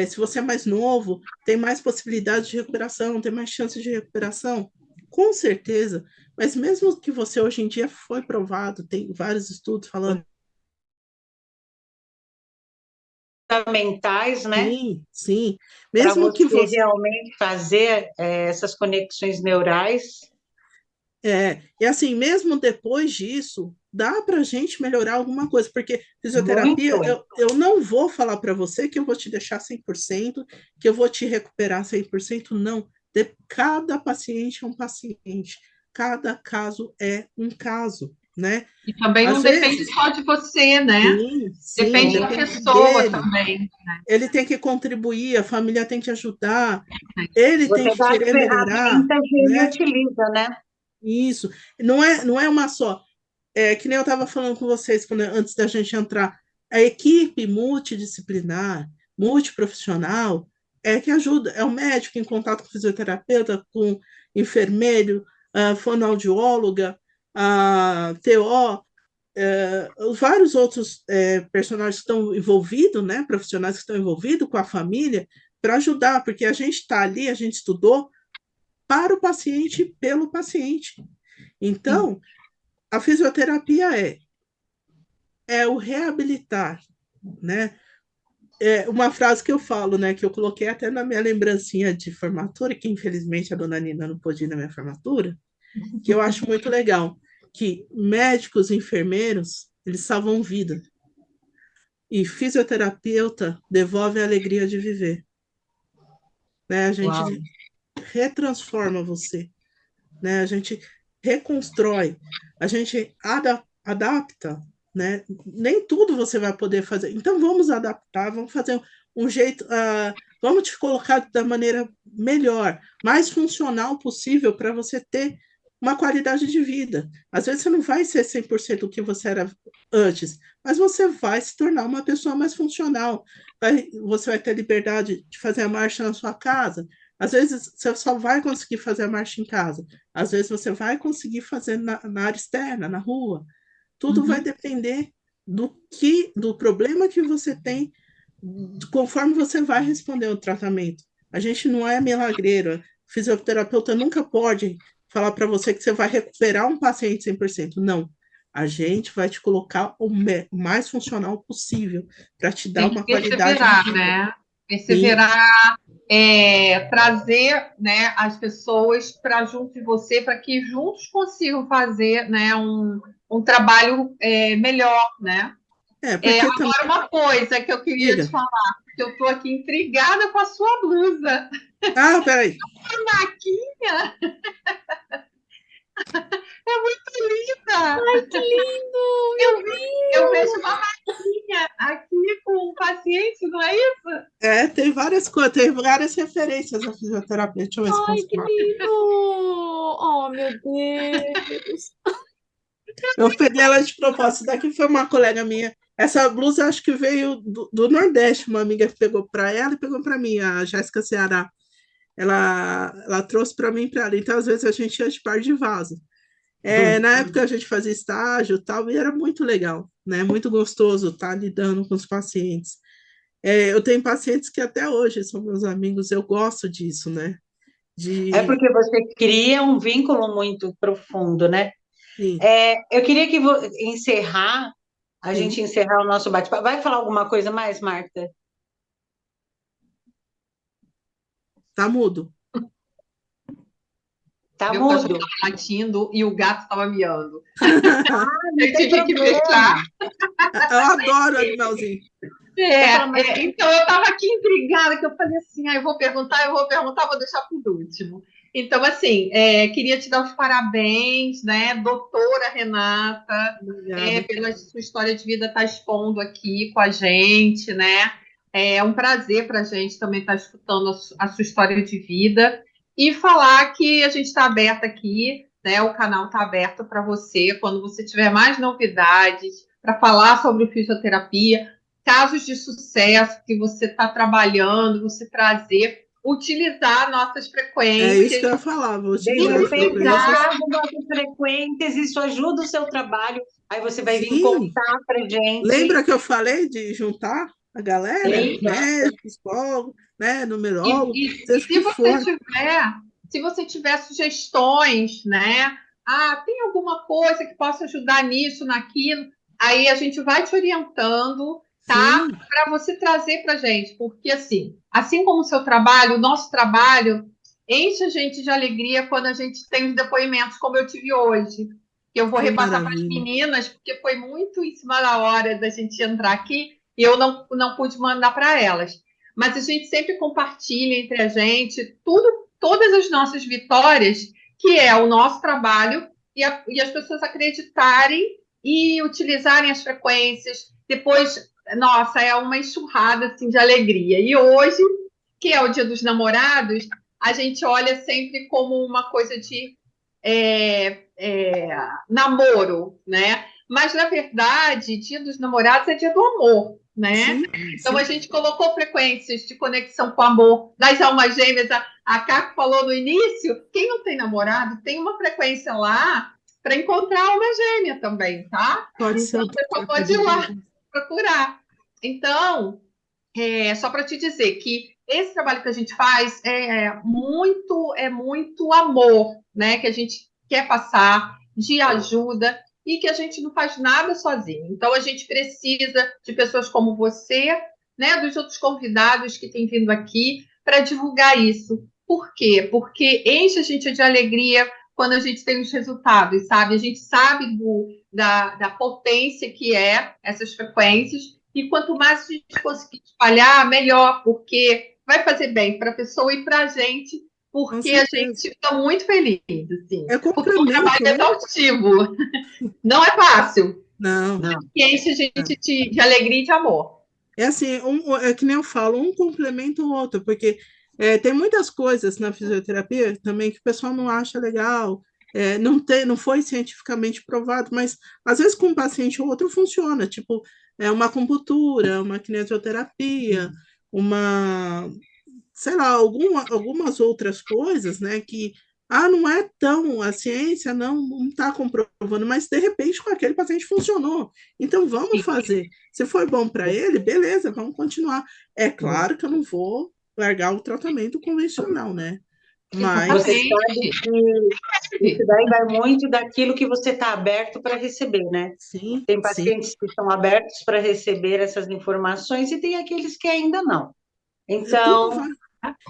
se você é mais novo, tem mais possibilidade de recuperação, tem mais chances de recuperação, com certeza. Mas mesmo que você hoje em dia foi provado, tem vários estudos falando. Fundamentais, né? Sim, sim. Para Mesmo que você você. realmente fazer essas conexões neurais. E assim, mesmo depois disso, dá para a gente melhorar alguma coisa, porque fisioterapia, Muito. eu não vou falar para você que eu vou te deixar 100%, que eu vou te recuperar 100%, não. Cada paciente é um paciente, cada caso é um caso, né? E também não Às depende vezes, só de você, né? sim, sim, Depende da depende pessoa dele. também. Ele tem que contribuir, a família tem que ajudar, ele tem Você que dá as querer melhorar, ferramentas e ele né? utiliza, né? Isso. Não é uma só. Que nem eu estava falando com vocês antes da gente entrar, a equipe multidisciplinar, multiprofissional, é que ajuda, é o médico em contato com o fisioterapeuta, com enfermeiro, a fonoaudióloga, a TO, os vários outros personagens que estão envolvidos, né, profissionais que estão envolvidos com a família, para ajudar, porque a gente está ali, a gente estudou para o paciente e pelo paciente. Então, a fisioterapia é o reabilitar, né? Uma frase que eu falo, né, que eu coloquei até na minha lembrancinha de formatura, que infelizmente a dona Nina não pôde ir na minha formatura, que eu acho muito legal, que médicos e enfermeiros, eles salvam vida, e fisioterapeuta devolve a alegria de viver, né? A gente Uau. retransforma você, né? A gente reconstrói, a gente adapta, né? Nem tudo você vai poder fazer. Então vamos adaptar, vamos fazer um jeito, vamos te colocar da maneira melhor, mais funcional possível para você ter uma qualidade de vida. Às vezes você não vai ser 100% o que você era antes, mas você vai se tornar uma pessoa mais funcional. Você vai ter liberdade de fazer a marcha na sua casa. Às vezes você só vai conseguir fazer a marcha em casa. Às vezes você vai conseguir fazer na área externa, na rua. Tudo vai depender do problema que você tem, conforme você vai responder ao tratamento. A gente não é milagreiro. O fisioterapeuta nunca pode falar para você que você vai recuperar um paciente 100%. Não. A gente vai te colocar o mais funcional possível para te dar Tem que uma qualidade de perseverar, vida. né? Sim, Perseverar, trazer, né, as pessoas para junto de você, para que juntos consigam fazer, né, um trabalho melhor, né? porque também. Agora, uma coisa que eu queria te Diga. falar, que eu estou aqui intrigada com a sua blusa. Peraí. Maquinha é muito linda. Ai, que lindo! Meu Eu vejo Deus! uma maquinha aqui com um paciente, não é isso? Tem várias coisas, tem várias referências à fisioterapia. Deixa eu ver se Ai, que consigo. lindo! Oh, meu Deus! Eu peguei ela de propósito. Daqui foi uma colega minha. Essa blusa acho que veio do Nordeste. Uma amiga pegou para ela e pegou para mim, a Jéssica Ceará. Ela trouxe para mim para ela. Então, às vezes, a gente ia de par de vaso. Na época, a gente fazia estágio e tal, e era muito legal, né? Muito gostoso estar lidando com os pacientes. Eu tenho pacientes que até hoje são meus amigos, eu gosto disso, né? É De porque você cria um vínculo muito profundo, né? Sim, Eu queria que a sim. gente encerrar o nosso bate-papo. Vai falar alguma coisa mais, Marta? Tá mudo. Tá Meu cachorro mudo? estava latindo e o gato estava miando. Não Eu tem tive que fechar. problema. Eu adoro animalzinho. Você fala, mas Então eu estava aqui intrigada, que eu falei assim, eu vou perguntar, vou deixar por último. Então, assim, queria te dar os parabéns, né, doutora Renata, Obrigada. pela sua história de vida estar expondo aqui com a gente, né? É um prazer para a gente também estar escutando a sua história de vida e falar que a gente está aberta aqui, né? O canal está aberto para você, quando você tiver mais novidades, para falar sobre fisioterapia, casos de sucesso que você está trabalhando, você trazer, utilizar nossas É isso que frequências eu ia falar, vou de utilizar as repente, frequências. usando nossas frequências, isso ajuda o seu trabalho. Aí você vai vir Sim, contar para gente. lembra que eu falei de juntar a galera, Lembra? médico, psicólogo, né, numerólogo, E seja o que for. se você tiver sugestões, né? Tem alguma coisa que possa ajudar nisso, naquilo, aí a gente vai te orientando, tá? Sim, Para você trazer para gente, porque assim como o seu trabalho, o nosso trabalho enche a gente de alegria quando a gente tem os depoimentos como eu tive hoje. Que eu vou que repassar para as maravilha. meninas, porque foi muito em cima da hora da gente entrar aqui e eu não pude mandar para elas. Mas a gente sempre compartilha entre a gente todas as nossas vitórias, que é o nosso trabalho, e as pessoas acreditarem e utilizarem as frequências. Depois, nossa, é uma enxurrada assim, de alegria. E hoje, que é o Dia dos Namorados, a gente olha sempre como uma coisa de namoro, né? Mas, na verdade, Dia dos Namorados é Dia do Amor, né? Sim, Então, a sim, gente colocou frequências de conexão com o amor das almas gêmeas. A Caco falou no início, quem não tem namorado tem uma frequência lá para encontrar a alma gêmea também, tá? pode ser Então, o você só troca pode de ir lá vida. procurar. Então, só para te dizer que esse trabalho que a gente faz é muito amor, né? Que a gente quer passar de ajuda e que a gente não faz nada sozinho. Então a gente precisa de pessoas como você, né? Dos outros convidados que têm vindo aqui para divulgar isso. Por quê? Porque enche a gente de alegria quando a gente tem os resultados, sabe? A gente sabe da potência que é essas frequências e quanto mais a gente conseguir espalhar, melhor, porque vai fazer bem para a pessoa e para a gente, Com porque a gente certeza. fica muito feliz, assim, É porque o trabalho complemento, é né? exaustivo, não é fácil, Não, Não. e enche a não. gente de alegria e de amor. É assim, é que nem eu falo, um complementa o outro, porque tem muitas coisas na fisioterapia também que o pessoal não acha legal, não foi cientificamente provado, mas às vezes com um paciente ou outro funciona, tipo, uma acupuntura, uma kinesioterapia, uma, sei lá, algumas outras coisas, né, que não é tão, a ciência não está comprovando, mas de repente com aquele paciente funcionou. Então vamos fazer. Se foi bom para ele, beleza, vamos continuar. É claro que eu não vou largar o tratamento convencional, né? Mas Você sabe Exatamente. que isso daí vai muito daquilo que você está aberto para receber, né? sim, Tem sim, pacientes que estão abertos para receber essas informações e tem aqueles que ainda não. tudo Então, vai.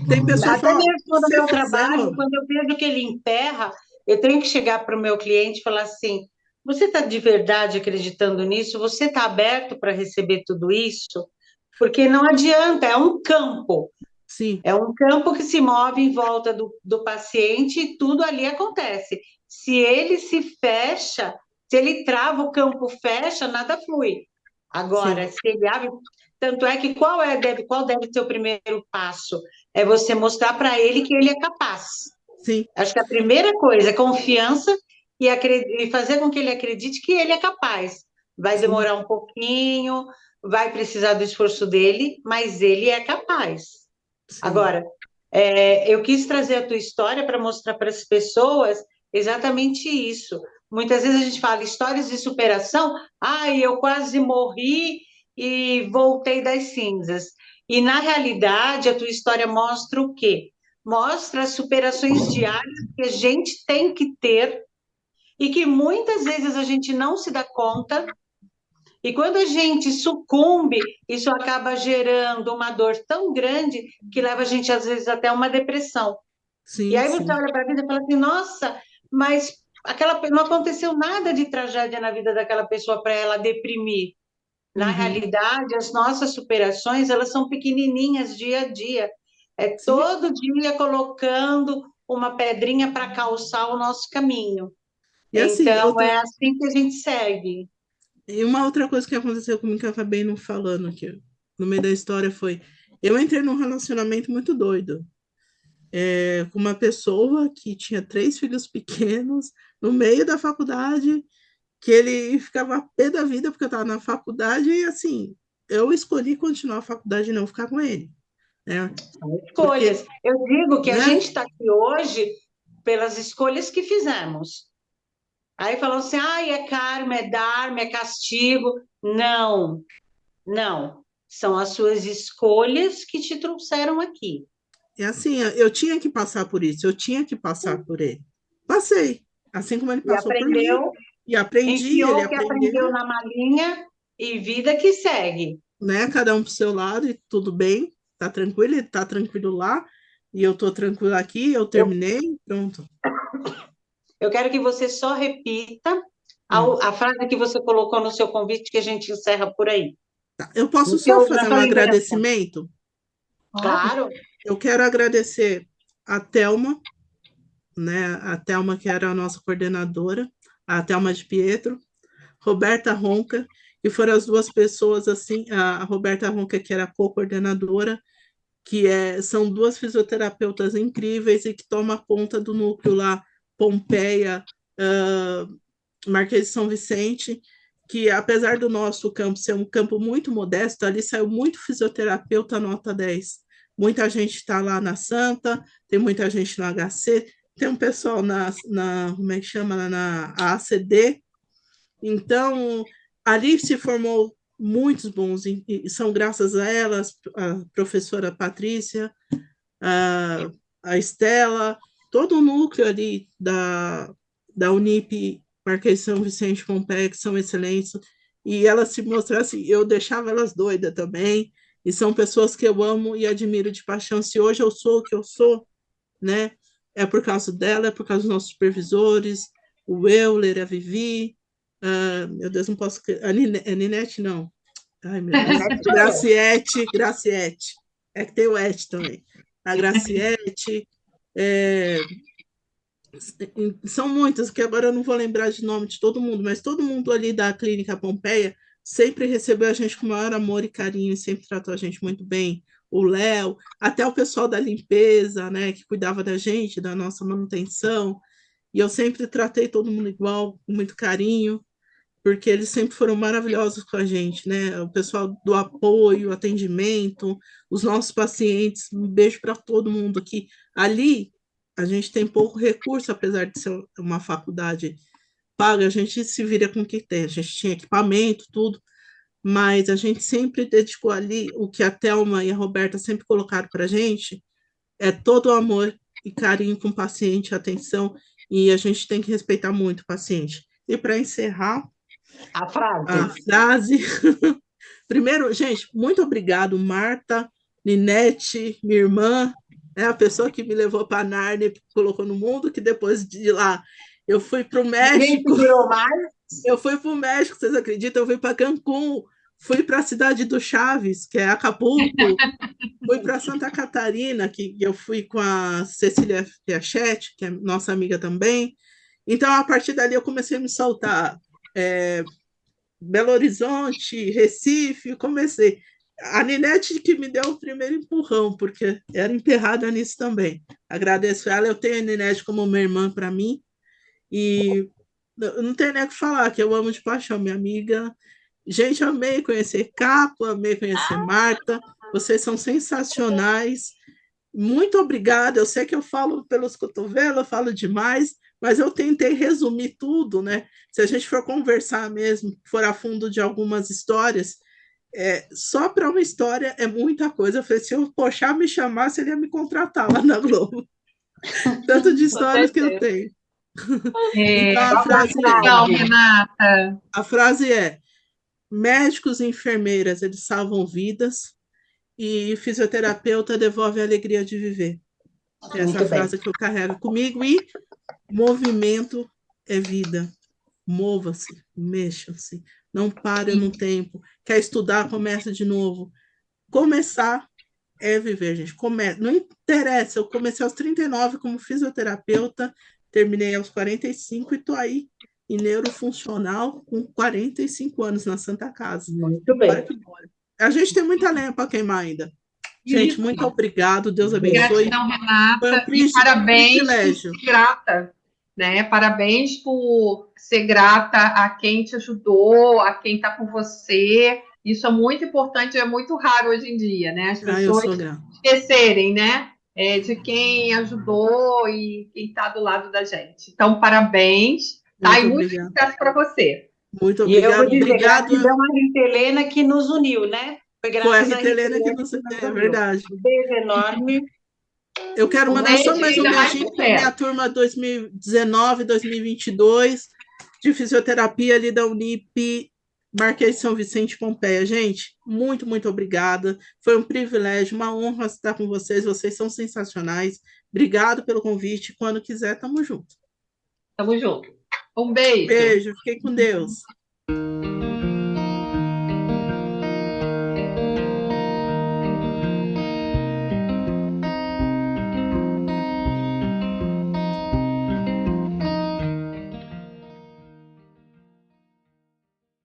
Tem pessoa que até fala, ó, mesmo no se meu fizer, trabalho, vamos. quando eu vejo que ele emperra, eu tenho que chegar para o meu cliente e falar assim: você está de verdade acreditando nisso? Você está aberto para receber tudo isso? Porque não adianta, é um campo. Sim, É um campo que se move em volta do paciente e tudo ali acontece. Se ele se fecha, se ele trava, o campo fecha, nada flui. sim, Agora, se ele abre. Tanto é que qual deve ser o primeiro passo? É você mostrar para ele que ele é capaz. sim, Acho que a primeira coisa é confiança e fazer com que ele acredite que ele é capaz. Vai sim, demorar um pouquinho, vai precisar do esforço dele, mas ele é capaz. sim. Agora, eu quis trazer a tua história para mostrar para as pessoas exatamente isso. Muitas vezes a gente fala histórias de superação, eu quase morri e voltei das cinzas. E na realidade, a tua história mostra o quê? Mostra as superações diárias que a gente tem que ter e que muitas vezes a gente não se dá conta, e quando a gente sucumbe, isso acaba gerando uma dor tão grande que leva a gente, às vezes, até uma depressão. E Sim, aí você sim. olha para a vida e fala assim, nossa, mas não aconteceu nada de tragédia na vida daquela pessoa para ela deprimir. Na Uhum. realidade, as nossas superações, elas são pequenininhas dia a dia. É Sim. todo dia colocando uma pedrinha para calçar o nosso caminho. E assim, Então, é assim que a gente segue. e uma outra coisa que aconteceu comigo que eu acabei não falando aqui no meio da história foi, eu entrei num relacionamento muito doido, com uma pessoa que tinha 3 filhos pequenos, no meio da faculdade, que ele ficava pé da vida porque eu estava na faculdade, e assim, eu escolhi continuar a faculdade e não ficar com ele, né? São Porque, escolhas. Eu digo que a né? gente está aqui hoje pelas escolhas que fizemos. Aí falam assim, ai, é karma, é dharma, é castigo. Não, não. São as suas escolhas que te trouxeram aqui. É assim, eu tinha que passar por isso, eu tinha que passar por ele. Passei, assim como ele E passou por mim, aprendeu, e aprendi, ele enfiou o que aprendeu aprendeu, na malinha e vida que segue. né? Cada um pro seu lado e tudo bem, tá tranquilo, ele tá tranquilo lá, e eu tô tranquilo aqui, eu Eu, terminei, pronto. eu quero que você só repita Hum. a frase que você colocou no seu convite, que a gente encerra por aí. Tá. Eu posso só Na fazer um sua lembrança. agradecimento? Claro. Claro, Eu quero agradecer a Thelma, né? A Thelma, que era a nossa coordenadora, a Thelma de Pietro, Roberta Ronca, que foram as duas pessoas, assim, a Roberta Ronca, que era a co-coordenadora, são duas fisioterapeutas incríveis e que toma conta do núcleo lá, Pompeia, Marquês de São Vicente, que apesar do nosso campo ser um campo muito modesto, ali saiu muito fisioterapeuta nota 10. Muita gente está lá na Santa, tem muita gente no HC, tem um pessoal como é que chama, na ACD. Então, ali se formou muitos bons, e são graças a elas, a professora Patrícia, a, a Estela, todo o núcleo ali da Unip, Marquês de São Vicente Pompeia, que são excelentes, e elas se mostrassem, eu deixava elas doidas também, e são pessoas que eu amo e admiro de paixão. Se hoje eu sou o que eu sou, né, é por causa dela, é por causa dos nossos supervisores, o Euler, a Vivi, meu Deus, não posso... A Ninete, não. Ai, meu Deus. Ninete sou eu. Graciete. É que tem o Et também. A Graciete. é, São muitas, que agora eu não vou lembrar de nome de todo mundo, mas todo mundo ali da Clínica Pompeia sempre recebeu a gente com o maior amor e carinho, sempre tratou a gente muito bem. O Léo, até o pessoal da limpeza, né, que cuidava da gente, da nossa manutenção. E eu sempre tratei todo mundo igual, com muito carinho, porque eles sempre foram maravilhosos com a gente, né? O pessoal do apoio, atendimento, os nossos pacientes, um beijo para todo mundo aqui. Ali, a gente tem pouco recurso, apesar de ser uma faculdade paga, a gente se vira com o que tem. A gente tinha equipamento, tudo, mas a gente sempre dedicou ali o que a Thelma e a Roberta sempre colocaram para a gente, é todo o amor e carinho com o paciente, atenção, e a gente tem que respeitar muito o paciente. E para encerrar, A frase. a frase. Primeiro, gente, muito obrigado, Marta, Ninete, minha irmã, né, a pessoa que me levou para Nárnia, que colocou no mundo, que depois de lá eu fui para o Ninguém México, segurou mais. eu fui para o México, vocês acreditam? Eu fui para Cancún, fui para a cidade do Chaves, que é Acapulco, fui para Santa Catarina, que eu fui com a Cecília Piachetti, que é nossa amiga também. Então, a partir dali, eu comecei a me soltar. Belo Horizonte, Recife, comecei. A Ninete que me deu o primeiro empurrão, porque era emperrada nisso também. Agradeço ela, eu tenho a Ninete como uma irmã para mim, e não tenho nem o que falar, que eu amo de paixão, minha amiga. Gente, eu amei conhecer Capo, amei conhecer Marta, vocês são sensacionais. Muito obrigada. Eu sei que eu falo pelos cotovelos, eu falo demais, mas eu tentei resumir tudo, né? Se a gente for conversar mesmo, for a fundo de algumas histórias, só para uma história é muita coisa. Eu falei, se o Pochá me chamasse, ele ia me contratar lá na Globo. Tanto de Com histórias que eu certeza. tenho. Então, Então, Renata. a frase é: médicos e enfermeiras, eles salvam vidas e fisioterapeuta devolve a alegria de viver. É essa Muito bem. frase que eu carrego comigo. E movimento é vida. Mova-se, mexa-se, não pare no tempo. Quer estudar, começa de novo. Começar é viver, gente. Não interessa, eu comecei aos 39 como fisioterapeuta, terminei aos 45 e estou aí em neurofuncional com 45 anos na Santa Casa. Muito Bora bem. que bora. A gente tem muita lenha para queimar ainda. Gente, Isso. muito obrigado, Deus abençoe. Gratidão, Foi Renata, um e parabéns por privilégio. ser grata, né? Parabéns por ser grata a quem te ajudou, a quem está com você. Isso é muito importante, é muito raro hoje em dia, né? As Eu pessoas sou grata. esquecerem, né? De quem ajudou e quem está do lado da gente. Então, parabéns, tá? Muito E muito obrigado. sucesso para você. Muito E eu vou obrigado. dizer, Obrigado. gratidão à Rita Helena que nos uniu, né? Foi Foi a graças à Rita Rita Helena que Helena nos... que nos É uniu. verdade. Um beijo enorme. Eu quero Um mandar só beijo mais e um ainda mais beijinho para minha sucesso. turma 2019, 2022 de fisioterapia ali da Unip, Marquês de São Vicente, Pompeia. Gente, muito, muito obrigada. Foi um privilégio, uma honra estar com vocês. Vocês são sensacionais. Obrigado pelo convite. Quando quiser, tamo junto. Tamo junto. Um beijo. Beijo, fiquem com Deus.